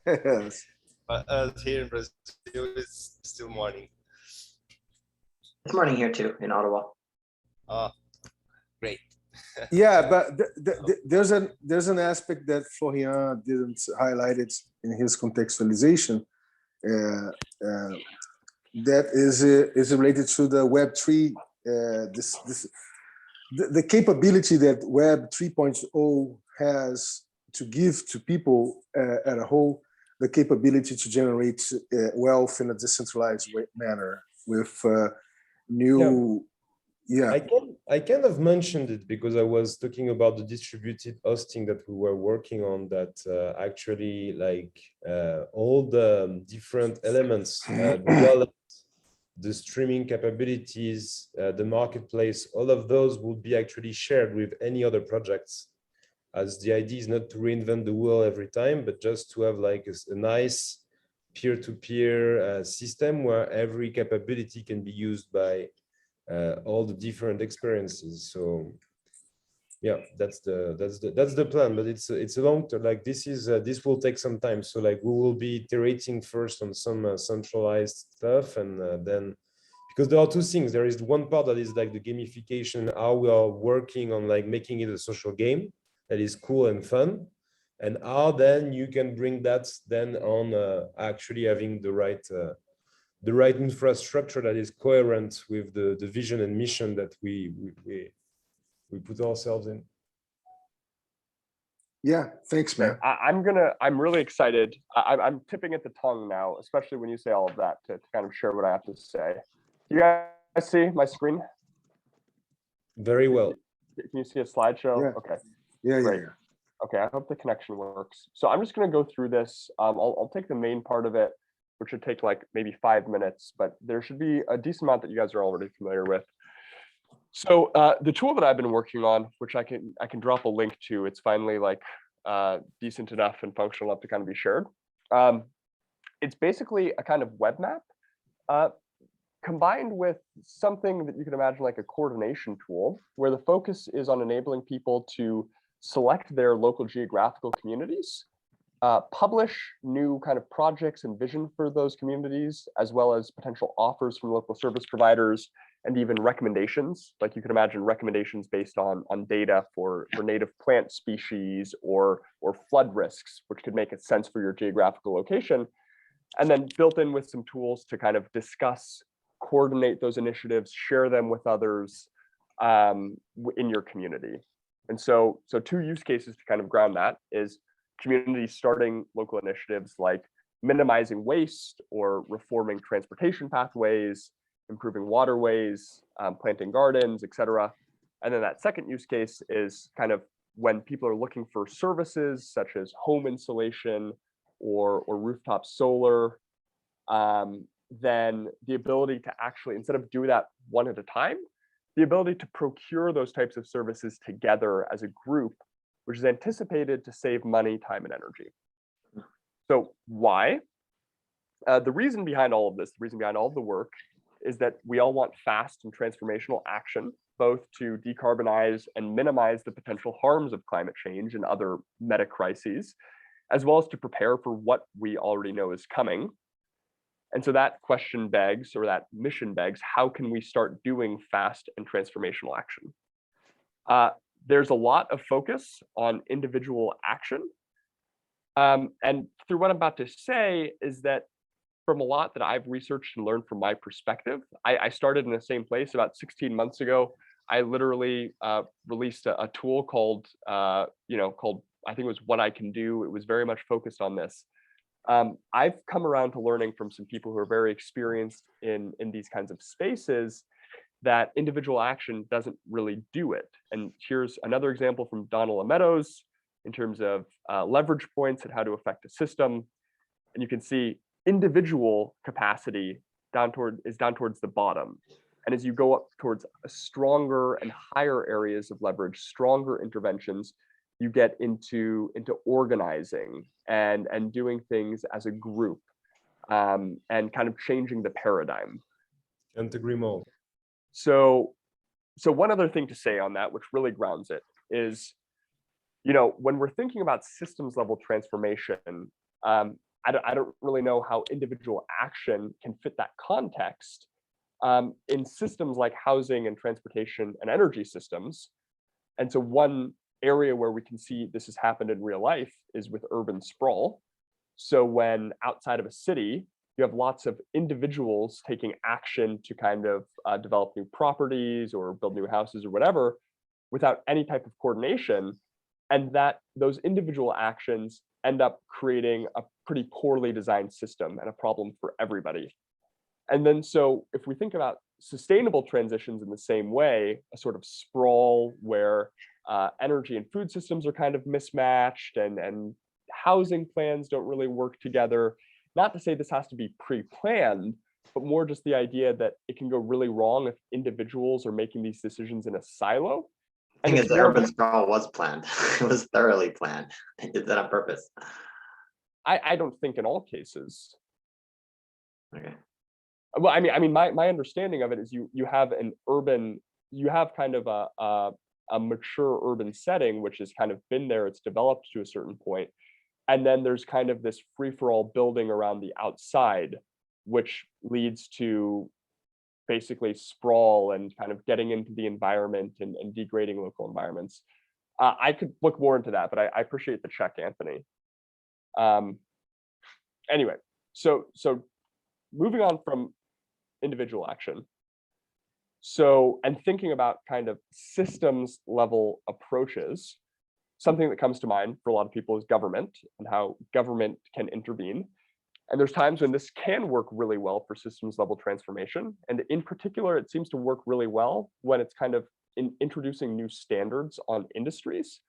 Yes. But us here in Brazil, it's still morning. It's morning here too in Ottawa. Oh, great. Yeah, but there's an aspect that Florian didn't highlight it in his contextualization. That is related to the Web3. The capability that Web 3.0 has to give to people at a whole, the capability to generate wealth in a decentralized manner with new. Yeah. I kind of mentioned it because I was talking about the distributed hosting that we were working on, that actually like all the different elements, the wallet, the streaming capabilities, the marketplace, all of those will be actually shared with any other projects, as the idea is not to reinvent the wheel every time, but just to have like a nice peer-to-peer system where every capability can be used by all the different experiences. So yeah, that's the plan, but it's a long term. Like this will take some time. So like we will be iterating first on some centralized stuff, and then, because there are two things. There is one part that is like the gamification, how we are working on like making it a social game that is cool and fun, and how then you can bring that then on actually having the right infrastructure that is coherent with the vision and mission that we put ourselves in. Yeah, thanks, man. I'm really excited. I'm tipping at the tongue now, especially when you say all of that, to kind of share what I have to say. You guys see my screen? Very well. Can you see a slideshow? Yeah. Okay. Yeah, great. yeah. Okay, I hope the connection works. So I'm just going to go through this. I'll take the main part of it, which should take like maybe 5 minutes, but there should be a decent amount that you guys are already familiar with. So the tool that I've been working on, which I can drop a link to, it's finally like decent enough and functional enough to kind of be shared. It's basically a kind of web map combined with something that you can imagine like a coordination tool, where the focus is on enabling people to select their local geographical communities, publish new kind of projects and vision for those communities, as well as potential offers from local service providers, and even recommendations. Like you can imagine recommendations based on data for native plant species or flood risks, which could make sense for your geographical location. And then built in with some tools to kind of discuss, coordinate those initiatives, share them with others in your community. And so two use cases to kind of ground that is communities starting local initiatives like minimizing waste or reforming transportation pathways, improving waterways, planting gardens, etc. And then that second use case is kind of when people are looking for services such as home insulation or rooftop solar, then the ability to actually, instead of doing that one at a time, the ability to procure those types of services together as a group, which is anticipated to save money, time, and energy. So why? The reason behind all of this, the reason behind all of the work, is that we all want fast and transformational action, both to decarbonize and minimize the potential harms of climate change and other meta crises, as well as to prepare for what we already know is coming. And so that question begs, or that mission begs, how can we start doing fast and transformational action? There's a lot of focus on individual action. And through what I'm about to say is that from a lot that I've researched and learned from my perspective, I started in the same place about 16 months ago. I literally released a tool called, I think it was What I Can Do. It was very much focused on this. I've come around to learning from some people who are very experienced in these kinds of spaces that individual action doesn't really do it. And here's another example from Donald Meadows in terms of leverage points and how to affect a system. And you can see individual capacity is down towards the bottom. And as you go up towards stronger and higher areas of leverage, stronger interventions, you get into organizing and doing things as a group, and kind of changing the paradigm. Can't agree more. So one other thing to say on that, which really grounds it, is, when we're thinking about systems level transformation, I don't really know how individual action can fit that context. In systems like housing and transportation and energy systems. And so one area where we can see this has happened in real life is with urban sprawl. So when outside of a city, you have lots of individuals taking action to kind of develop new properties or build new houses or whatever, without any type of coordination, and that those individual actions end up creating a pretty poorly designed system and a problem for everybody. And then so if we think about sustainable transitions in the same way, a sort of sprawl where energy and food systems are kind of mismatched and housing plans don't really work together. Not to say this has to be pre-planned, but more just the idea that it can go really wrong if individuals are making these decisions in a silo. I think the urban sprawl was planned. It was thoroughly planned. They did that on purpose. I don't think in all cases. Okay. Well, I mean, my understanding of it is you have kind of a mature urban setting, which has kind of been there, it's developed to a certain point. And then there's kind of this free-for-all building around the outside, which leads to basically sprawl and kind of getting into the environment and degrading local environments. I could look more into that, but I appreciate the check, Anthony. Anyway, so moving on from individual action. So, and thinking about kind of systems level approaches, something that comes to mind for a lot of people is government and how government can intervene. And there's times when this can work really well for systems level transformation. And in particular, it seems to work really well when it's kind of introducing new standards on industries.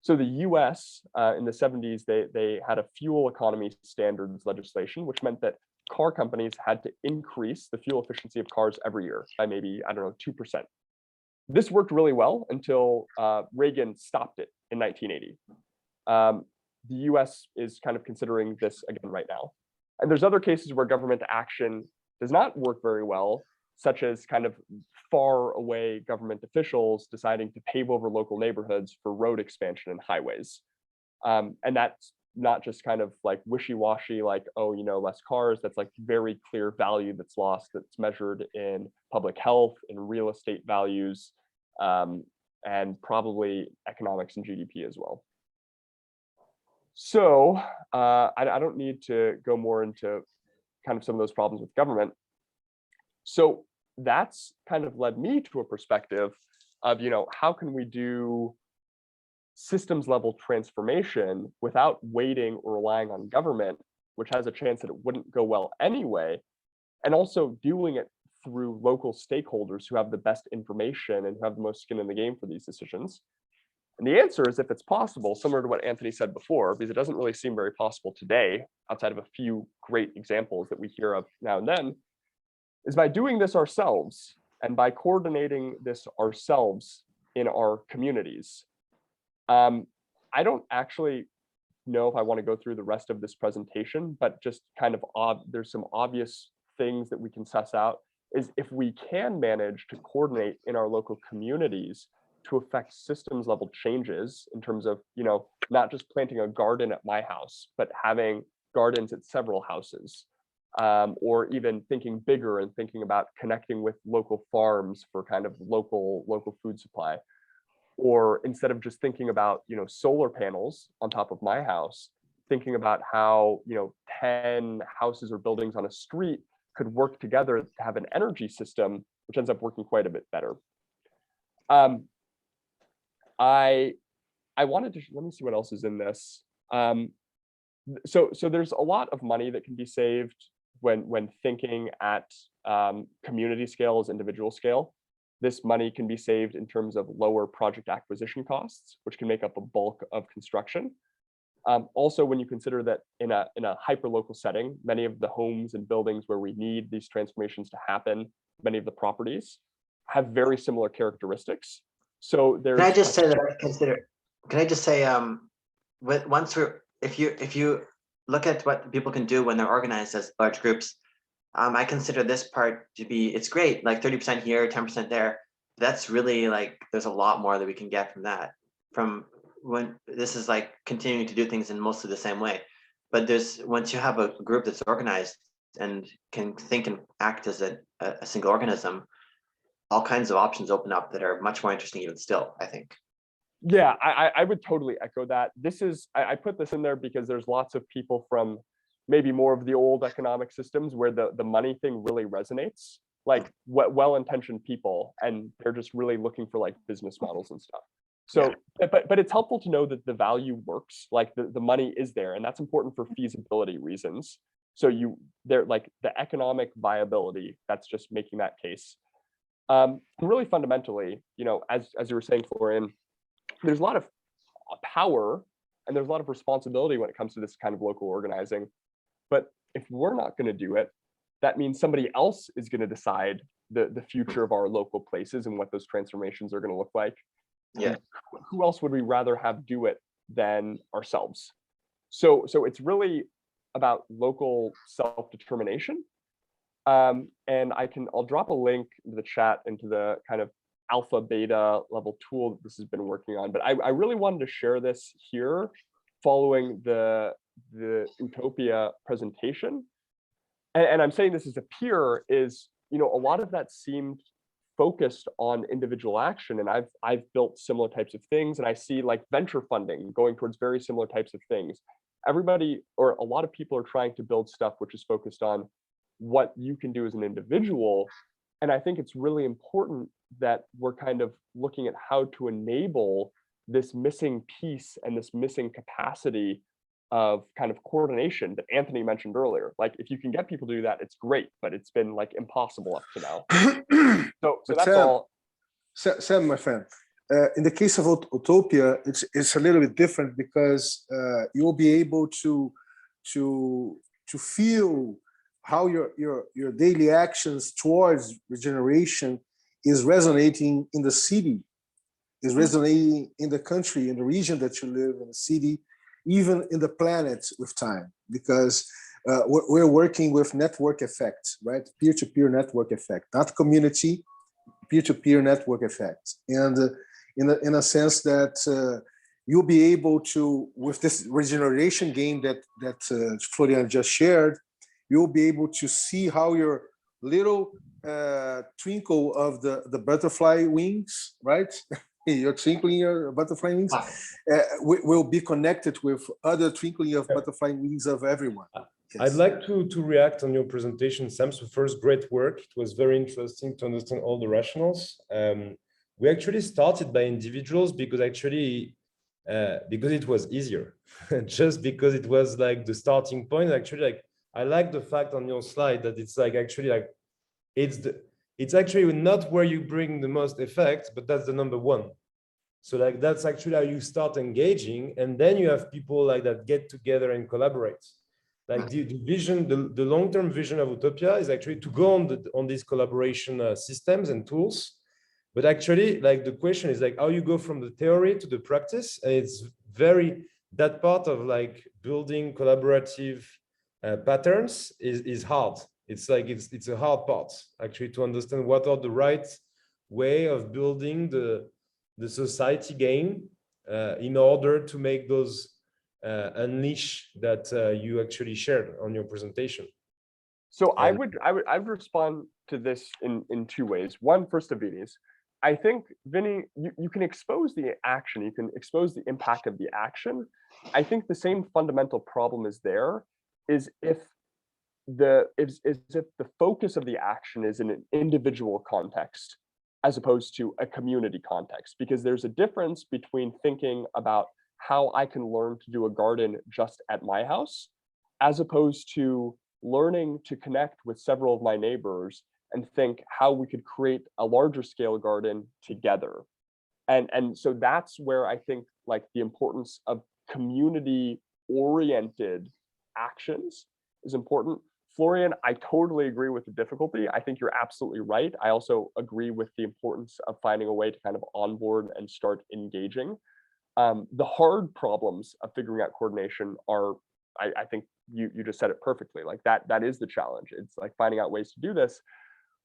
So the US in the 70s, they had a fuel economy standards legislation, which meant that car companies had to increase the fuel efficiency of cars every year by maybe, 2%. This worked really well until Reagan stopped it in 1980. The US is kind of considering this again right now. And there's other cases where government action does not work very well, such as kind of far away government officials deciding to pave over local neighborhoods for road expansion and highways. And that's not just kind of like wishy-washy, like, less cars. That's like very clear value that's lost, that's measured in public health, in real estate values, and probably economics and GDP as well. So I don't need to go more into kind of some of those problems with government. So that's kind of led me to a perspective of, how can we do systems level transformation without waiting or relying on government, which has a chance that it wouldn't go well anyway, and also doing it through local stakeholders who have the best information and who have the most skin in the game for these decisions. And the answer is, if it's possible, similar to what Anthony said before, because it doesn't really seem very possible today, outside of a few great examples that we hear of now and then, is by doing this ourselves and by coordinating this ourselves in our communities. I don't actually know if I want to go through the rest of this presentation, but just kind of there's some obvious things that we can suss out, is if we can manage to coordinate in our local communities to affect systems level changes in terms of, not just planting a garden at my house, but having gardens at several houses, or even thinking bigger and thinking about connecting with local farms for kind of local food supply. Or instead of just thinking about, solar panels on top of my house, thinking about how, 10 houses or buildings on a street could work together to have an energy system, which ends up working quite a bit better. I wanted to, let me see what else is in this. So there's a lot of money that can be saved when thinking at community scale as individual scale. This money can be saved in terms of lower project acquisition costs, which can make up a bulk of construction. Also, when you consider that in a hyper-local setting, many of the homes and buildings where we need these transformations to happen, many of the properties have very similar characteristics. So there's. Can I just say that I consider? Can I just say, if you look at what people can do when they're organized as large groups, I consider this part to be, it's great, like 30% here, 10% there. That's really like, there's a lot more that we can get from that. From when this is like continuing to do things in mostly the same way. But once you have a group that's organized and can think and act as a single organism, all kinds of options open up that are much more interesting even still, I think. Yeah, I would totally echo that. This is, I put this in there because there's lots of people from maybe more of the old economic systems where the money thing really resonates, like well-intentioned people, and they're just really looking for like business models and stuff. So, yeah. but it's helpful to know that the value works, like the money is there, and that's important for feasibility reasons. So they're like the economic viability, that's just making that case. And really fundamentally, as you were saying, Florian, there's a lot of power and there's a lot of responsibility when it comes to this kind of local organizing. But if we're not going to do it, that means somebody else is going to decide the future of our local places and what those transformations are going to look like. Yeah. And who else would we rather have do it than ourselves? So it's about local self-determination. And I'll drop a link into the chat into the kind of alpha beta level tool that this has been working on. But I really wanted to share this here following the Utopia presentation. And I'm saying this as a peer is, a lot of that seemed focused on individual action. And I've built similar types of things, and I see like venture funding going towards very similar types of things. Everybody, or a lot of people, are trying to build stuff which is focused on what you can do as an individual. And I think it's really important that we're kind of looking at how to enable this missing piece and this missing capacity of kind of coordination that Anthony mentioned earlier. Like, if you can get people to do that, it's great, but it's been like impossible up to now. So that's Sam, all. Sam, my friend, in the case of Utopia, it's a little bit different because you'll be able to feel how your daily actions towards regeneration is resonating in the city, is resonating in the country, in the region that you live, in the city, even in the planet with time, because we're working with network effect, right? Peer-to-peer network effect, not community, peer-to-peer network effect. And in a sense that you'll be able to, with this regeneration game that Florian just shared, you'll be able to see how your little twinkle of the butterfly wings, right? your twinkling your butterfly wings will be connected with other twinkling of butterfly wings of everyone. I'd like to react on your presentation, Sam. So first, great work. It was very interesting to understand all the rationales. We actually started by individuals because it was easier, just because it was like the starting point. Actually, like I like the fact on your slide that it's like actually like it's actually not where you bring the most effect, but that's the number one. So like that's actually how you start engaging, and then you have people like that get together and collaborate. Like the vision, the long-term vision of Utopia is actually to go on these collaboration systems and tools. But actually, like the question is like how you go from the theory to the practice, and it's that part of like building collaborative patterns is hard. It's like it's a hard part actually to understand what are the right way of building the society game in order to make those unleash that you actually shared on your presentation. So I would respond to this in two ways. One, first to Vinny's. I think, Vinny, you can expose the action, you can expose the impact of the action. I think the same fundamental problem is if the focus of the action is in an individual context as opposed to a community context, because there's a difference between thinking about how I can learn to do a garden just at my house, as opposed to learning to connect with several of my neighbors and think how we could create a larger scale garden together. And so that's where I think like the importance of community oriented actions is important. Florian, I totally agree with the difficulty. I think you're absolutely right. I also agree with the importance of finding a way to kind of onboard and start engaging. The hard problems of figuring out coordination are, I think you just said it perfectly. Like that is the challenge. It's like finding out ways to do this.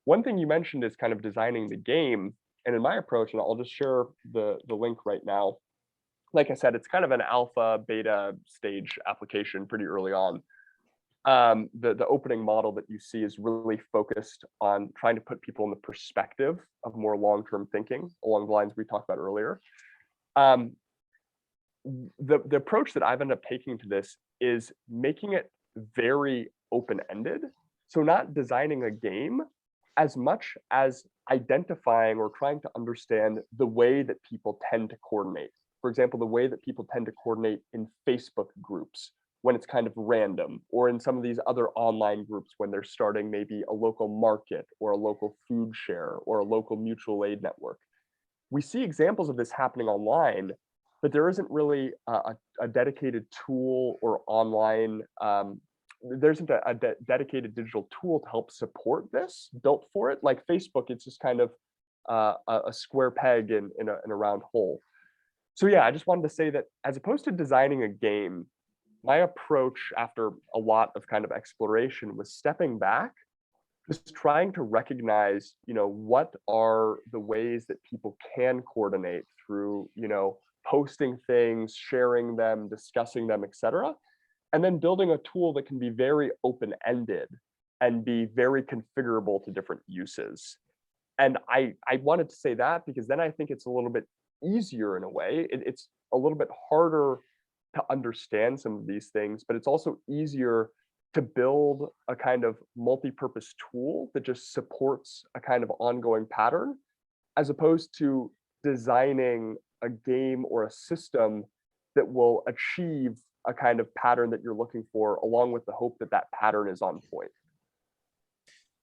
One thing you mentioned is kind of designing the game. And in my approach, and I'll just share the link right now. Like I said, it's kind of an alpha beta stage application pretty early on. The opening model that you see is really focused on trying to put people in the perspective of more long-term thinking along the lines we talked about earlier. The approach that I've ended up taking to this is making it very open-ended. So not designing a game as much as identifying or trying to understand the way that people tend to coordinate. For example, the way that people tend to coordinate in Facebook groups when it's kind of random, or in some of these other online groups when they're starting maybe a local market or a local food share or a local mutual aid network. We see examples of this happening online, but there isn't really a dedicated tool or online, there isn't a dedicated digital tool to help support this, built for it. Like Facebook, it's just kind of a square peg in a round hole. So yeah, I just wanted to say that as opposed to designing a game, my approach after a lot of kind of exploration was stepping back, just trying to recognize, what are the ways that people can coordinate through, posting things, sharing them, discussing them, etc. And then building a tool that can be very open-ended and be very configurable to different uses. And I wanted to say that because then I think it's a little bit easier in a way. It's a little bit harder to understand some of these things, but it's also easier to build a kind of multi-purpose tool that just supports a kind of ongoing pattern, as opposed to designing a game or a system that will achieve a kind of pattern that you're looking for, along with the hope that that pattern is on point.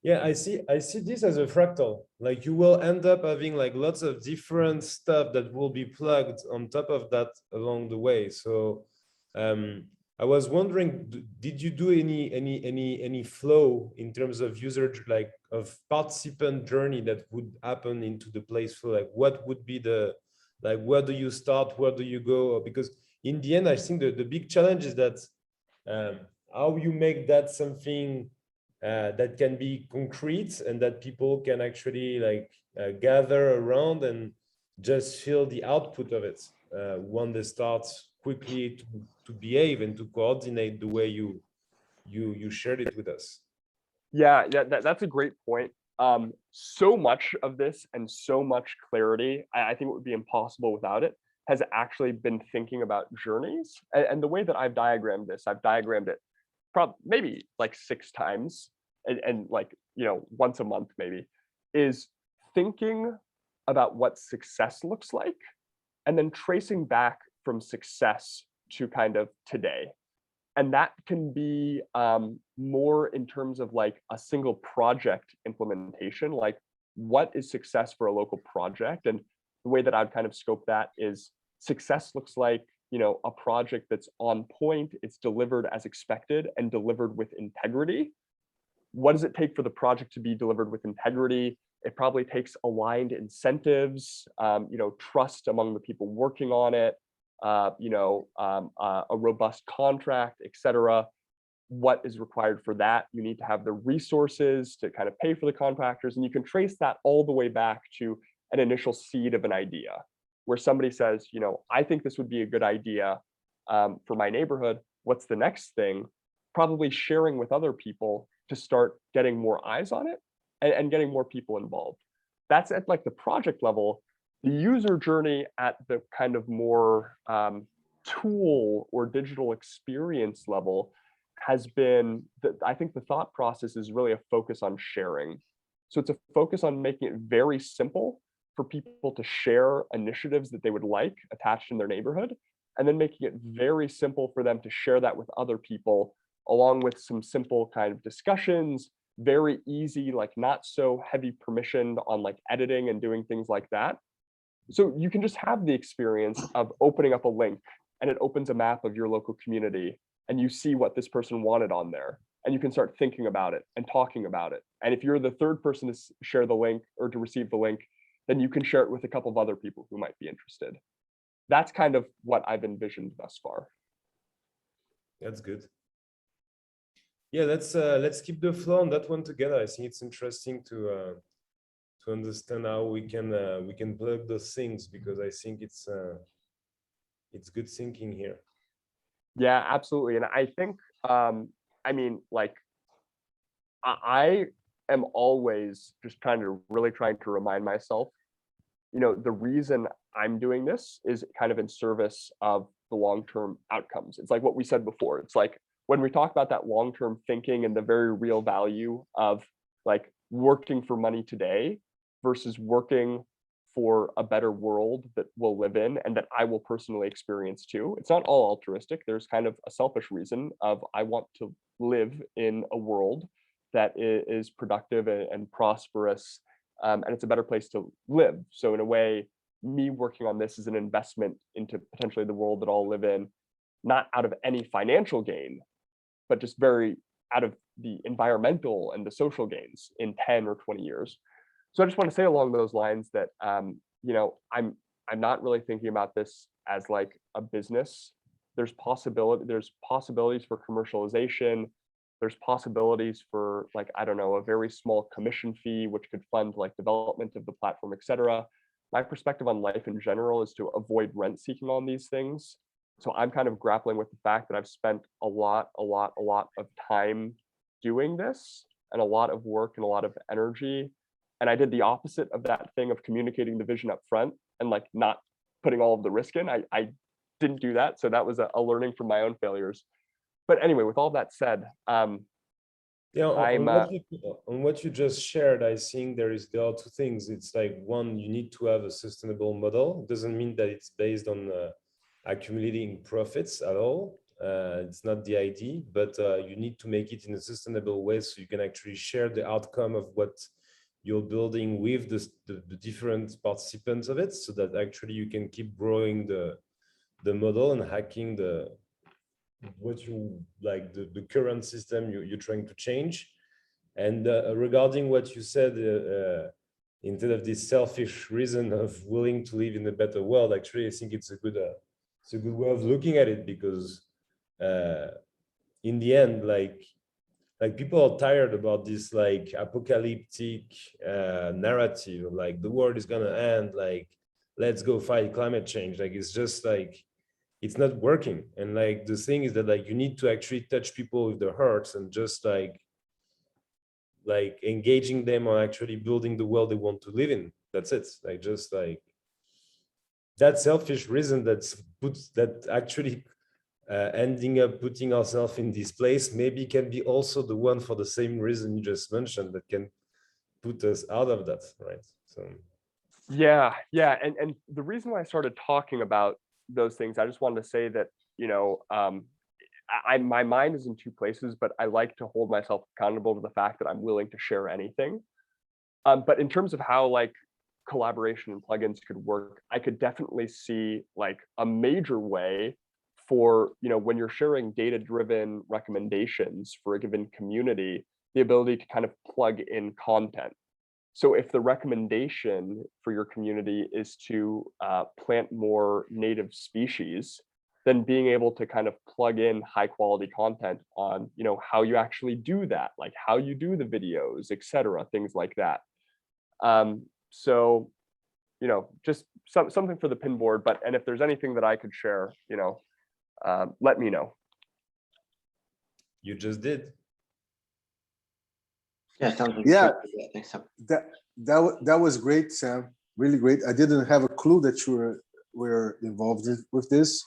Yeah, I see this as a fractal. Like you will end up having like lots of different stuff that will be plugged on top of that along the way. So I was wondering, did you do any flow in terms of user, like of participant journey that would happen into the place flow? Like what would be like where do you start, where do you go? Because in the end, I think the big challenge is that how you make that something that can be concrete and that people can actually like gather around and just feel the output of it when they start quickly to behave and to coordinate the way you shared it with us. Yeah, that's a great point. so much of this and so much clarity, I think it would be impossible without it, has actually been thinking about journeys. And the way that I've diagrammed this, I've diagrammed it maybe like 6 times and like, once a month maybe, is thinking about what success looks like and then tracing back from success to kind of today. And that can be more in terms of like a single project implementation, like what is success for a local project? And the way that I'd kind of scope that is success looks like, a project that's on point, it's delivered as expected and delivered with integrity. What does it take for the project to be delivered with integrity? It probably takes aligned incentives, trust among the people working on it, a robust contract, etc. What is required for that? You need to have the resources to kind of pay for the contractors, and you can trace that all the way back to an initial seed of an idea, where somebody says, I think this would be a good idea for my neighborhood. What's the next thing? Probably sharing with other people to start getting more eyes on it and getting more people involved. That's at like the project level. The user journey at the kind of more tool or digital experience level has been, I think the thought process is really a focus on sharing. So it's a focus on making it very simple for people to share initiatives that they would like attached in their neighborhood, and then making it very simple for them to share that with other people, along with some simple kind of discussions, very easy, like not so heavy permissioned on like editing and doing things like that. So you can just have the experience of opening up a link and it opens a map of your local community and you see what this person wanted on there. And you can start thinking about it and talking about it. And if you're the third person to share the link or to receive the link, then you can share it with a couple of other people who might be interested. That's kind of what I've envisioned thus far. That's good. Yeah, let's keep the flow on that one together. I think it's interesting to understand how we can plug those things, because I think it's good thinking here. Yeah, absolutely. And I think I mean, like, I am always just trying to remind myself, the reason I'm doing this is kind of in service of the long-term outcomes. It's like what we said before. It's like when we talk about that long-term thinking and the very real value of like working for money today versus working for a better world that we'll live in and that I will personally experience too. It's not all altruistic. There's kind of a selfish reason of I want to live in a world that is productive and prosperous, and it's a better place to live. So in a way, me working on this is an investment into potentially the world that I'll live in, not out of any financial gain, but just very out of the environmental and the social gains in 10 or 20 years. So I just want to say along those lines that I'm not really thinking about this as like a business. There's possibilities for commercialization. There's possibilities for like, I don't know, a very small commission fee, which could fund like development of the platform, etc. My perspective on life in general is to avoid rent seeking on these things. So I'm kind of grappling with the fact that I've spent a lot of time doing this and a lot of work and a lot of energy. And I did the opposite of that thing of communicating the vision up front and like not putting all of the risk in. I didn't do that. So that was a learning from my own failures. But anyway, with all that said, yeah, on what you just shared, I think there are two things. It's like, one, you need to have a sustainable model. It doesn't mean that it's based on accumulating profits at all. It's not the idea, but you need to make it in a sustainable way so you can actually share the outcome of what you're building with the different participants of it, so that actually you can keep growing the model and hacking the current system you're trying to change. And regarding what you said, instead of this selfish reason of willing to live in a better world, actually I think it's a good way of looking at it, because in the end, like people are tired about this like apocalyptic narrative, like the world is gonna end, like let's go fight climate change. Like it's just like it's not working. And like the thing is that like you need to actually touch people with their hearts and just like like engaging them on actually building the world they want to live in. That's it. Like just like that selfish reason that actually ending up putting ourselves in this place maybe can be also the one for the same reason you just mentioned that can put us out of that, right? So yeah, and the reason why I started talking about those things, I just wanted to say that, you know, my mind is in two places, but I like to hold myself accountable to the fact that I'm willing to share anything. But in terms of how like collaboration and plugins could work, I could definitely see like a major way for, you know, when you're sharing data-driven recommendations for a given community, the ability to kind of plug in content. So if the recommendation for your community is to plant more native species, then being able to kind of plug in high quality content on, you know, how you actually do that, like how you do the videos, etc., things like that. So, you know, just something for the pinboard. But and if there's anything that I could share, you know, let me know. you just did. Yeah, sounds like Yeah. Thanks, Sam. That was great, Sam. Really great. I didn't have a clue that you were involved with this.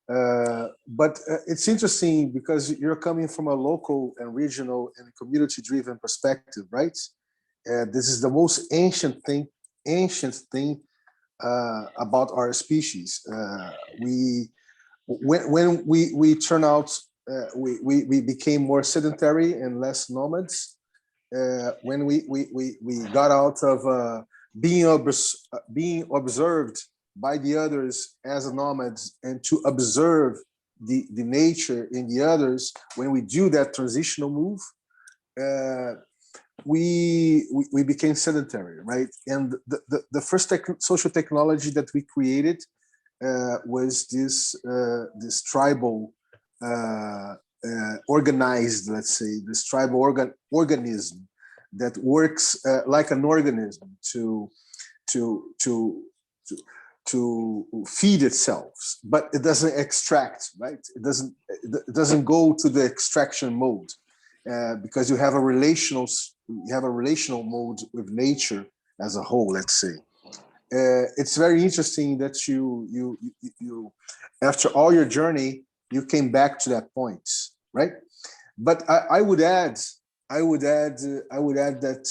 But it's interesting because you're coming from a local and regional and community-driven perspective, right? This is the most ancient thing about our species. When we turn out, we became more sedentary and less nomads. When we got out of being observed by the others as nomads and to observe the nature in the others, when we do that transitional move, we became sedentary, right? And the first social technology that we created was this tribal organized, let's say, this tribal organism that works like an organism to feed itself, but it doesn't extract, right? It doesn't go to the extraction mode because you have a relational mode with nature as a whole, let's say. It's very interesting that you after all your journey, you came back to that point, right? But I would add that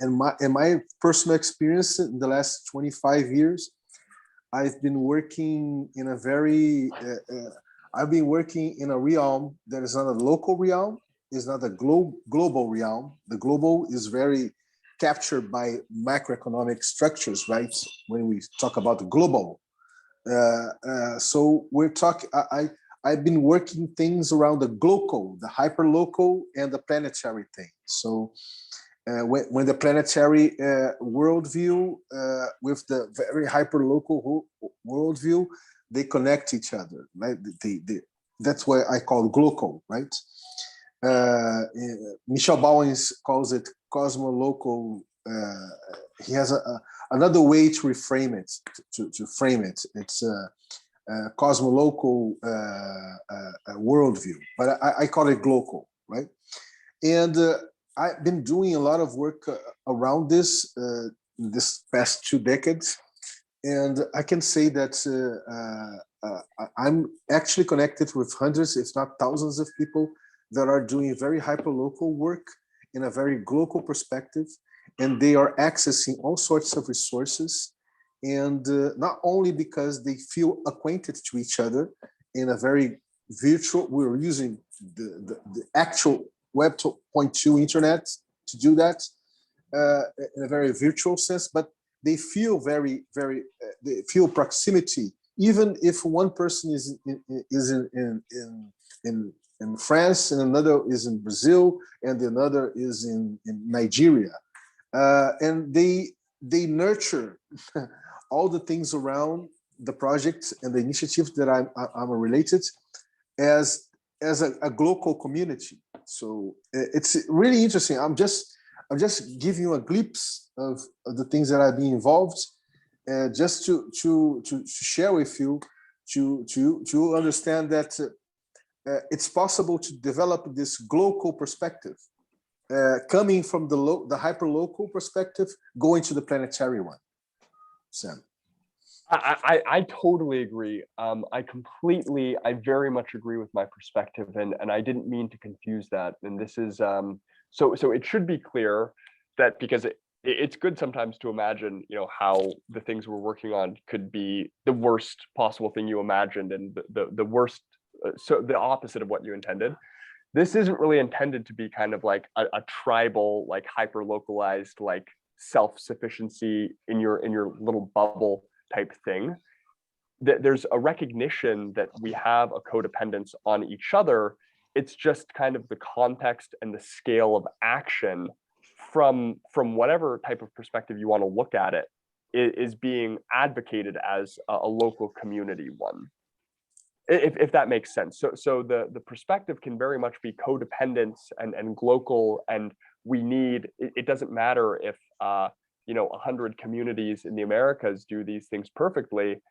in my personal experience in the last 25 years, I've been working in a realm that is not a local realm, is not a global realm. The global is very captured by macroeconomic structures, right? When we talk about the global. So we're talking, I've been working things around the glocal, the hyperlocal, and the planetary thing. So when the planetary worldview with the very hyperlocal worldview, they connect each other, right? That's why I call it glocal, right? Michel Bowens calls it cosmolocal. He has another way to reframe it, to frame it. It's cosmolocal worldview, but I call it glocal, right? And I've been doing a lot of work around this this past 2 decades, and I can say that I'm actually connected with hundreds, if not thousands, of people that are doing very hyperlocal work in a very global perspective, and they are accessing all sorts of resources. And not only because they feel acquainted to each other in a very virtual, we're using the actual Web 2.2 internet to do that in a very virtual sense, but they feel they feel proximity, even if one person is in France and another is in Brazil and another is in Nigeria, and they nurture all the things around the project and the initiatives that I'm related as a global community. So it's really interesting. I'm just giving you a glimpse of the things that I've been involved, just to share with you, to understand that it's possible to develop this global perspective coming from the hyper-local perspective, going to the planetary one. Sam. I totally agree. I very much agree with my perspective, and I didn't mean to confuse that. And this is so it should be clear that because it's good sometimes to imagine, how the things we're working on could be the worst possible thing you imagined, and the worst, so the opposite of what you intended. This isn't really intended to be kind of like a tribal, like hyper localized, like self-sufficiency in your little bubble type thing. That there's a recognition that we have a codependence on each other. It's just kind of the context and the scale of action from whatever type of perspective you want to look at it is being advocated as a local community one. If that makes sense. So the perspective can very much be codependence and local, and we need, it doesn't matter if 100 communities in the Americas do these things perfectly.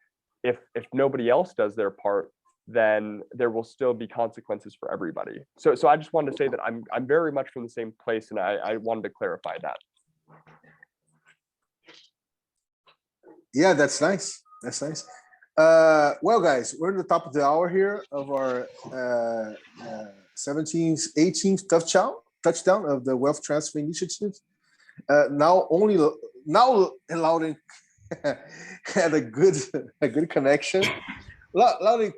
If nobody else does their part, then there will still be consequences for everybody. So I just wanted to say that I'm very much from the same place, and I wanted to clarify that. Yeah, that's nice. That's nice. Well, guys, we're at the top of the hour here of our 17th, 18th touchdown of the Wealth Transfer Initiative. Now Loudon had a good connection. Loudon,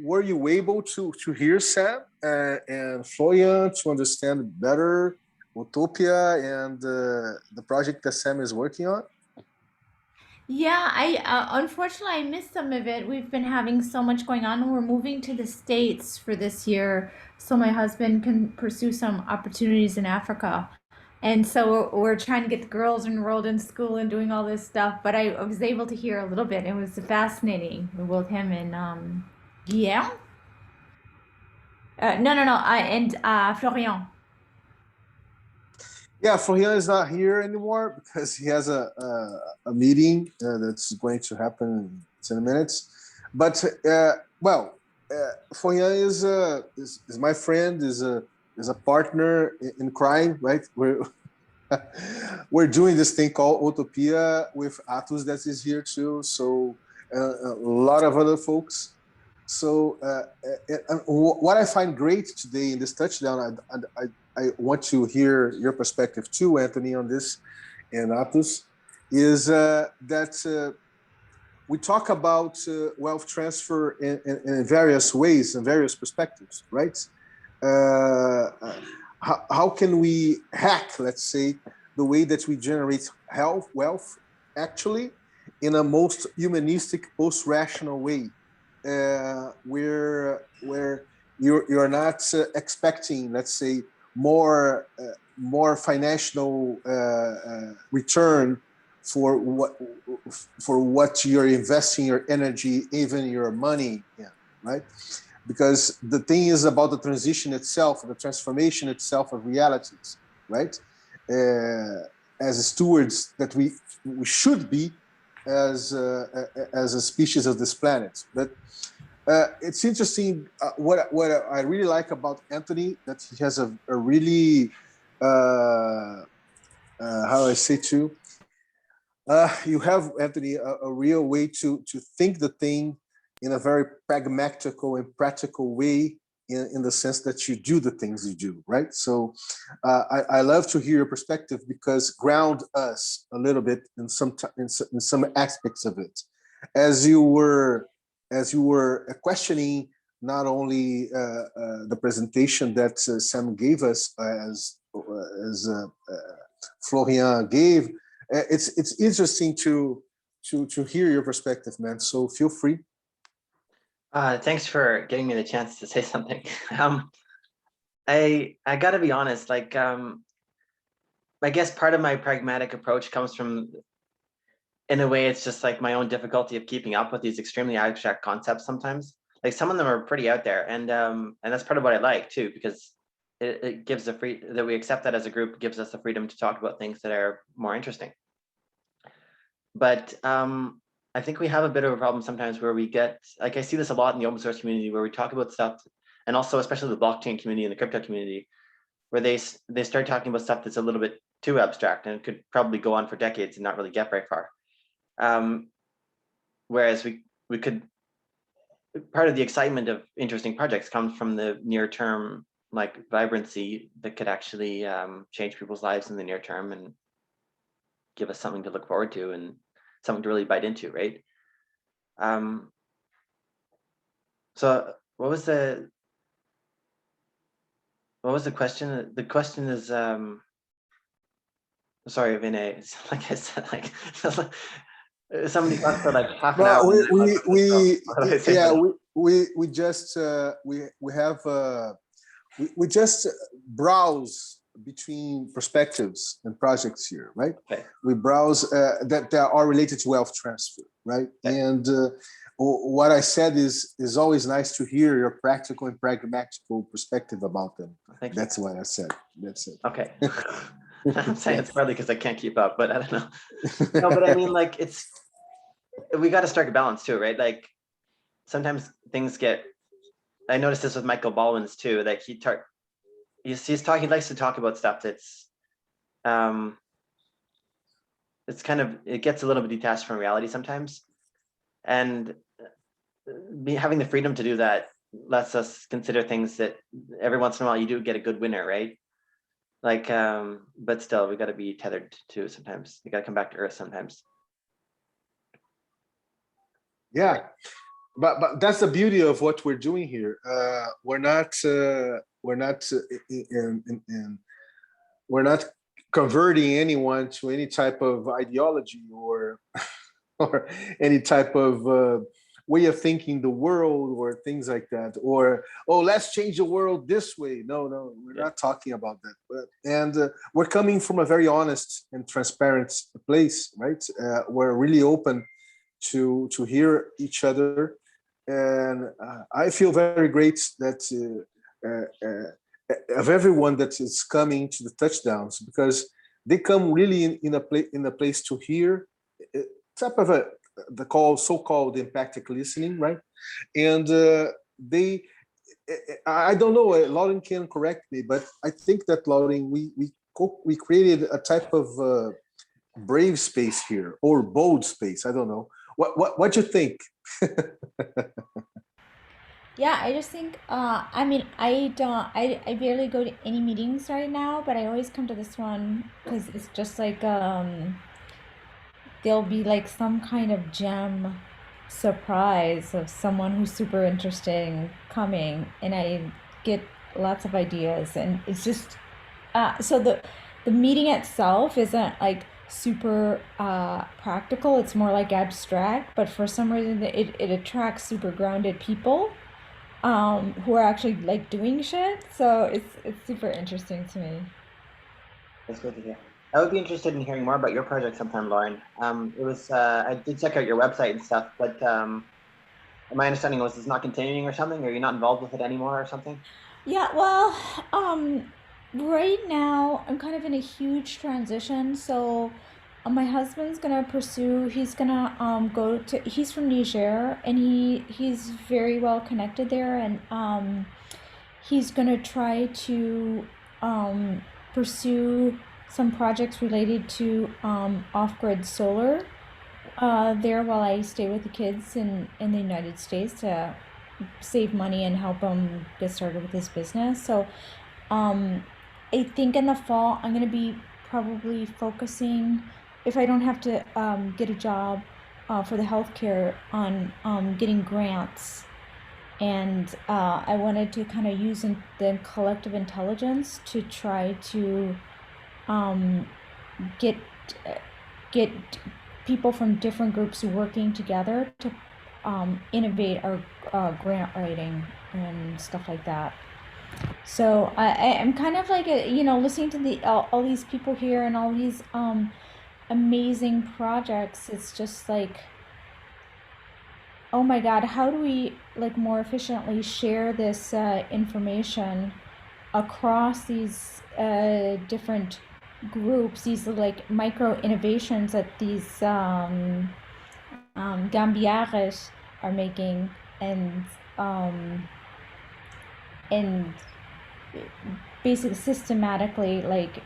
were you able to hear Sam and Florian to understand better Utopia and the project that Sam is working on? Yeah, I unfortunately I missed some of it. We've been having so much going on, and we're moving to the States for this year, so my husband can pursue some opportunities in Africa. And so we're trying to get the girls enrolled in school and doing all this stuff. But I was able to hear a little bit. It was fascinating with him and Guillaume. No. And Florian. Yeah, Florian is not here anymore because he has a meeting that's going to happen in 10 minutes. But Florian is my friend, is a partner in crime, right? We're doing this thing called Utopia with Atos that is here too. So a lot of other folks. So what I find great today in this touchdown, I want to hear your perspective too, Anthony, on this, and Atos, is that we talk about wealth transfer in various ways and various perspectives, right? How can we hack, let's say, the way that we generate wealth actually in a most humanistic, post-rational way, where you're not expecting, let's say, more financial return for what you're investing your energy, even your money in, right? Because the thing is about the transition itself, the transformation itself of realities, right? As stewards that we should be as a species of this planet. But it's interesting. What I really like about Anthony, that he has a really how do I say too? You have, Anthony, a real way to think the thing in a very pragmatical and practical way, in the sense that you do the things you do, right? So I love to hear your perspective, because ground us a little bit in some aspects of it, as you were questioning not only the presentation that Sam gave us, as Florian gave. It's interesting to hear your perspective, man. So feel free. Thanks for giving me the chance to say something. I gotta be honest, like, I guess part of my pragmatic approach comes from, in a way, it's just like my own difficulty of keeping up with these extremely abstract concepts sometimes. Like, some of them are pretty out there, and that's part of what I like too, because it gives the free that we accept that as a group, gives us the freedom to talk about things that are more interesting. But I think we have a bit of a problem sometimes where we get, like, I see this a lot in the open source community, where we talk about stuff, and also especially the blockchain community and the crypto community, where they start talking about stuff that's a little bit too abstract and could probably go on for decades and not really get very far. Whereas we could, part of the excitement of interesting projects comes from the near term like vibrancy that could actually change people's lives in the near term and give us something to look forward to and something to really bite into, right? So what was the question? The question is, sorry, Vinay, it's like I said, like somebody talked for like half an hour. We just we just browse between perspectives and projects here, right? Okay. We browse that are related to wealth transfer, right? Okay. And what I said is always nice to hear your practical and pragmatical perspective about them. Thank you. That's what I said. That's it. Okay. I'm saying it's partly because I can't keep up, but I don't know. No, but I mean, like, we got to strike a balance too, right? Like sometimes things get, I noticed this with Michael Baldwin's too, like he likes to talk about stuff that's, it's kind of, it gets a little bit detached from reality sometimes. And having the freedom to do that lets us consider things that every once in a while you do get a good winner, right? Like, but still, we got to be tethered to sometimes. You got to come back to earth sometimes. Yeah, but that's the beauty of what we're doing here. We're not converting anyone to any type of ideology or any type of way of thinking the world or things like that, or let's change the world this way. No, we're not talking about that. And we're coming from a very honest and transparent place, right? We're really open to hear each other, and I feel very great that of everyone that is coming to the touchdowns, because they come really in a place to hear type of the so-called empathic listening, right? And I don't know, Lauren can correct me, but I think that, Lauren, we created a type of brave space here, or bold space. I don't know. What you think? Yeah, I just think, I mean, I barely go to any meetings right now, but I always come to this one because it's just like, there'll be like some kind of gem surprise of someone who's super interesting coming, and I get lots of ideas, and it's just, so the meeting itself isn't like super practical. It's more like abstract, but for some reason it attracts super grounded people who are actually like doing shit. So it's super interesting to me. That's good to hear. I would be interested in hearing more about your project sometime, Lauren. It was I did check out your website and stuff, but my understanding was it's not continuing or something, or you're not involved with it anymore or something. Yeah, well, right now I'm kind of in a huge transition. So my husband's gonna pursue, he's gonna he's from Niger, and he's very well connected there, and he's gonna try to pursue some projects related to off-grid solar there, while I stay with the kids in the United States to save money and help him get started with his business. So I think in the fall I'm going to be probably focusing, if I don't have to get a job for the healthcare, on getting grants. And I wanted to kind of use the collective intelligence to try to get people from different groups working together to innovate our grant writing and stuff like that. So I'm kind of like listening to all these people here and all these amazing projects. It's just like, oh my God, how do we like more efficiently share this information across these different groups, these like micro innovations that these Gambiares are making, and basically systematically like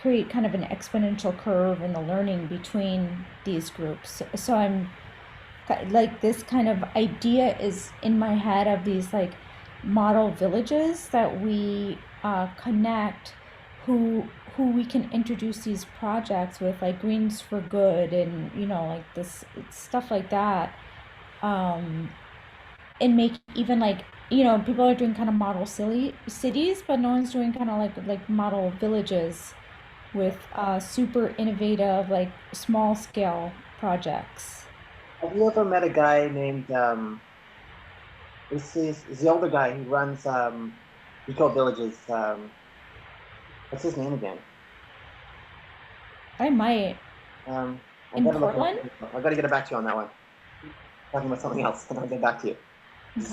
create kind of an exponential curve in the learning between these groups. So I'm like, this kind of idea is in my head of these like model villages that we connect, who we can introduce these projects with, like Greens for Good, and like this stuff like that, and make even like people are doing kind of model silly cities, but no one's doing kind of like model villages with super innovative, like small scale projects. Have you ever met a guy named is the older guy who runs eco villages? What's his name again? I might. In Portland? I've got to get back to you on that one. Talking about something else, and I'll get back to you.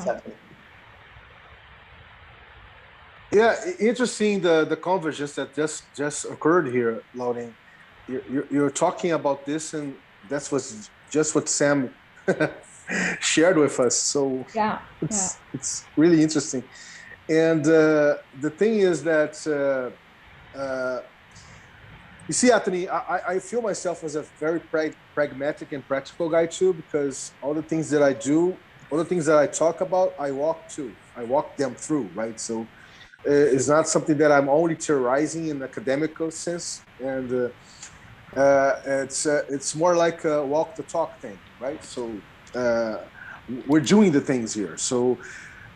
Okay. Yeah, interesting the convergence that just occurred here, Loading. You're talking about this, and that's just what Sam shared with us. So yeah, it's really interesting. And the thing is that you see, Anthony, I feel myself as a very pragmatic and practical guy too, because all the things that I do, all the things that I talk about, I walk them through, right? So it's not something that I'm only theorizing in academical sense, and it's more like a walk the talk thing, right? So we're doing the things here. So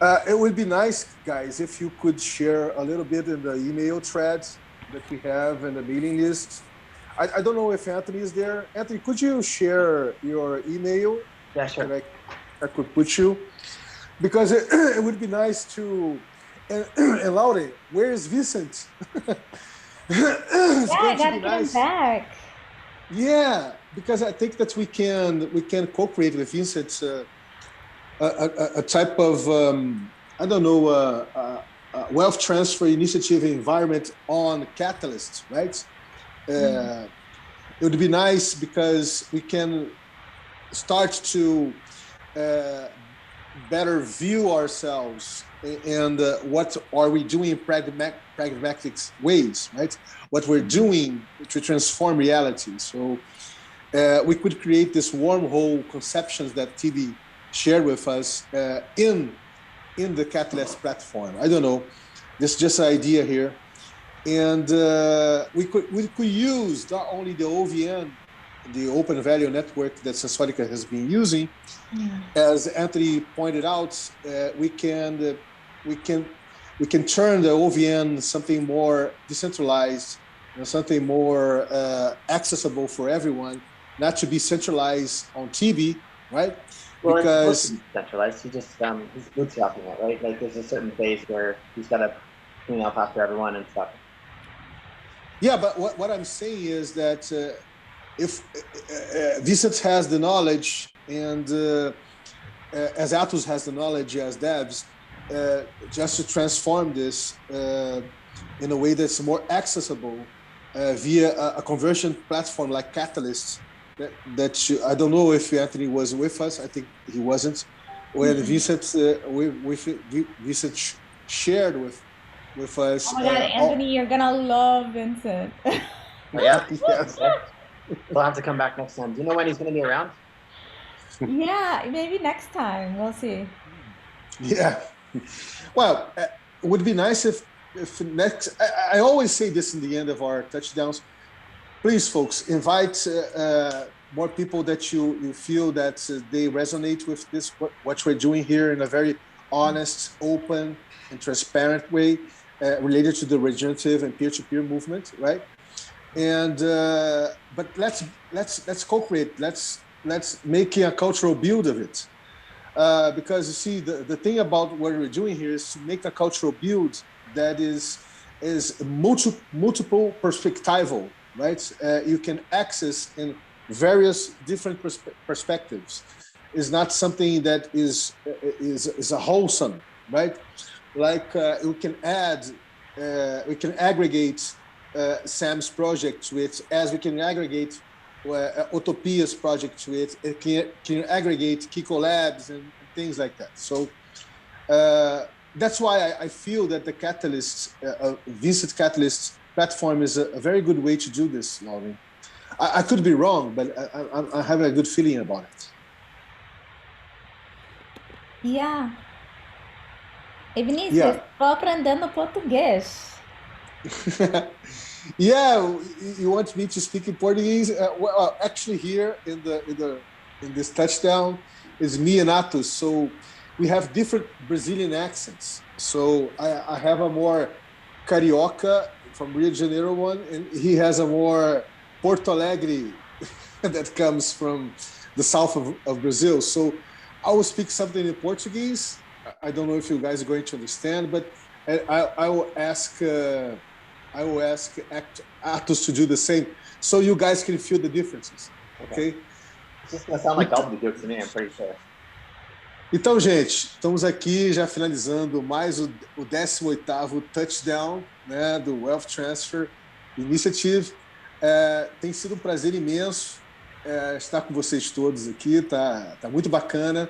it would be nice, guys, if you could share a little bit in the email threads that we have in the mailing list. I don't know if Anthony is there. Anthony, could you share your email? Yeah, sure. I could put you, because it would be nice to. And Laure, where is Vincent? Yeah, I gotta get him back. Yeah, because I think that we can co-create with Vincent a type of I don't know wealth transfer initiative environment on Catalyst, right? It would be nice because we can start to better view ourselves and what are we doing in pragmatic ways, right? What we're doing to transform reality. So we could create this wormhole conceptions that TV shared with us in the Catalyst platform. I don't know, this is just an idea here. And we could use not only the OVN, the Open Value Network that Sensorica has been using. As Anthony pointed out, we can turn the OVN something more decentralized, something more accessible for everyone, not to be centralized on TV, right? Well, because it's centralized. He just he's bootstrapping it, right? Like there's a certain phase where he's got to clean up after everyone and stuff. Yeah, but what I'm saying is that if Vincent has the knowledge, and as Atos has the knowledge as devs, just to transform this in a way that's more accessible via a conversion platform like Catalyst, I don't know if Anthony was with us. I think he wasn't. When Vincent Vincent shared with us. Oh my God, Anthony, you're gonna love Vincent. Oh, yeah? Yes. We'll have to come back next time. Do you know when he's going to be around? Yeah, maybe next time. We'll see. Yeah. Well, it would be nice if next. I always say this in the end of our touchdowns. Please, folks, invite more people that you feel that they resonate with this, what we're doing here, in a very honest, open, and transparent way, related to the regenerative and peer-to-peer movement, right? And but let's co-create. Let's make a cultural build of it, because you see, the thing about what we're doing here is to make a cultural build that is multiple perspectival, right? You can access in various different perspectives. Is not something that is a wholesome, right? Like we can aggregate Sam's project to it, as we can aggregate Utopia's project to it. It can aggregate Kiko Labs and things like that. So that's why I feel that the Catalyst, Vincent Catalyst platform is a very good way to do this, Lauren. I could be wrong, but I have a good feeling about it. Yeah. E Vinicius, Yeah. tô aprendendo português. Yeah, you want me to speak in Portuguese? Well, actually, here in this touchdown is me and Atos. So we have different Brazilian accents. So I have a more carioca from Rio de Janeiro one, and he has a more Porto Alegre that comes from the south of Brazil. So I will speak something in Portuguese. I don't know if you guys are going to understand, but I will ask Atos to do the same, so you guys can feel the differences. Okay? It's just gonna sound like gobbledygook to me, I'm pretty sure. Então, gente, estamos aqui já finalizando mais o 18º touchdown, né, do Wealth Transfer Initiative. Tem sido um prazer imenso estar com vocês todos aqui, tá muito bacana.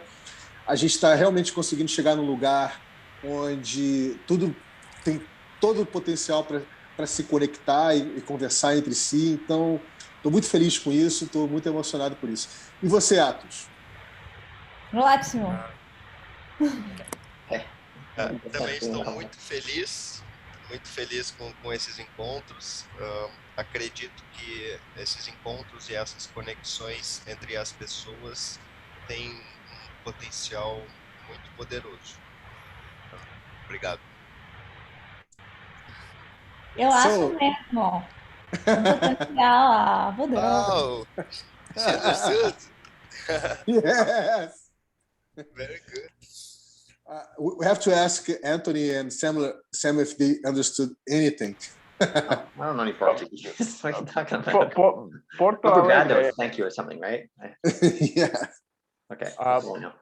A gente está realmente conseguindo chegar num lugar onde tudo tem todo o potencial para se conectar e conversar entre si. Então, estou muito feliz com isso, estou muito emocionado por isso. E você, Atos? Ótimo. Também estou muito feliz com esses encontros. Acredito que esses encontros e essas conexões entre as pessoas têm um potencial muito poderoso. Obrigado. Eu acho mesmo. Um potencial poderoso. Oh, she understood. Yes. Very good. We have to ask Anthony and Sam if they understood anything. I don't know any Portuguese. What are you talking about? Porto Obrigado, Alegre, thank you or something, right? Yeah. Okay. No.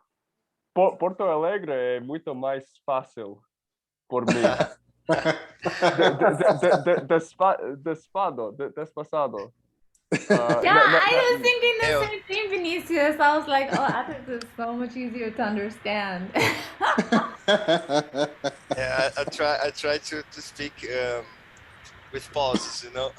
Porto Alegre é muito mais fácil por mim. Despacado. Yeah, I was thinking the same thing, Vinicius. I was like, oh, I think this is so much easier to understand. Yeah, I try to speak with pauses, you know.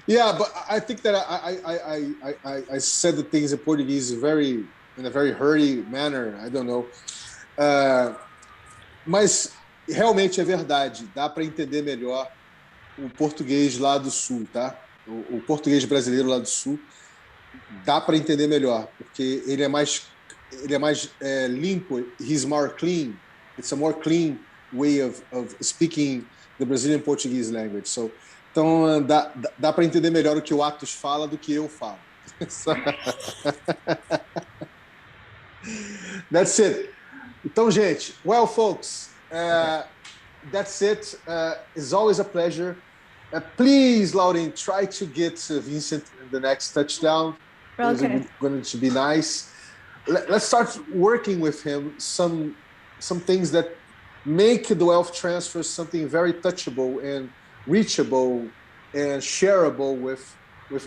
Yeah, but I think that I said the things in Portuguese in a very hurried manner. I don't know. Mas realmente é verdade. Dá para entender melhor o português lá do sul, tá? O português brasileiro lá do sul dá para entender melhor, porque ele é mais limpo. He's more clean. It's a more clean way of speaking the Brazilian Portuguese language. So, então dá para entender melhor o que o Atos fala do que eu falo. That's it. Então, gente, well, folks, that's it. It's always a pleasure. Please, Lauren, try to get Vincent in the next touchdown. Okay. It's going to be nice. Let's start working with him. Some things that make the wealth transfer something very touchable and reachable and shareable with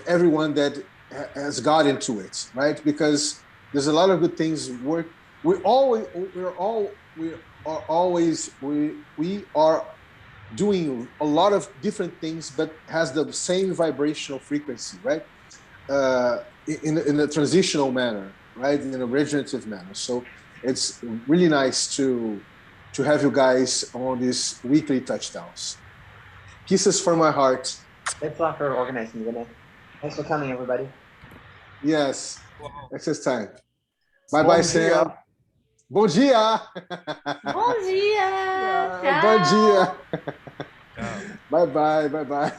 everyone that has got into it, right? Because there's a lot of good things. We are doing a lot of different things, but has the same vibrational frequency, right? In a transitional manner, right? In a regenerative manner. So it's really nice to have you guys on these weekly touchdowns. Kisses from my heart. Thanks a lot for organizing, Vinny. Thanks for coming, everybody. Yes, excess time. Bye-bye, Sam. Bom dia! Bom dia! Bom Tchau! dia! Bye-bye, bye-bye.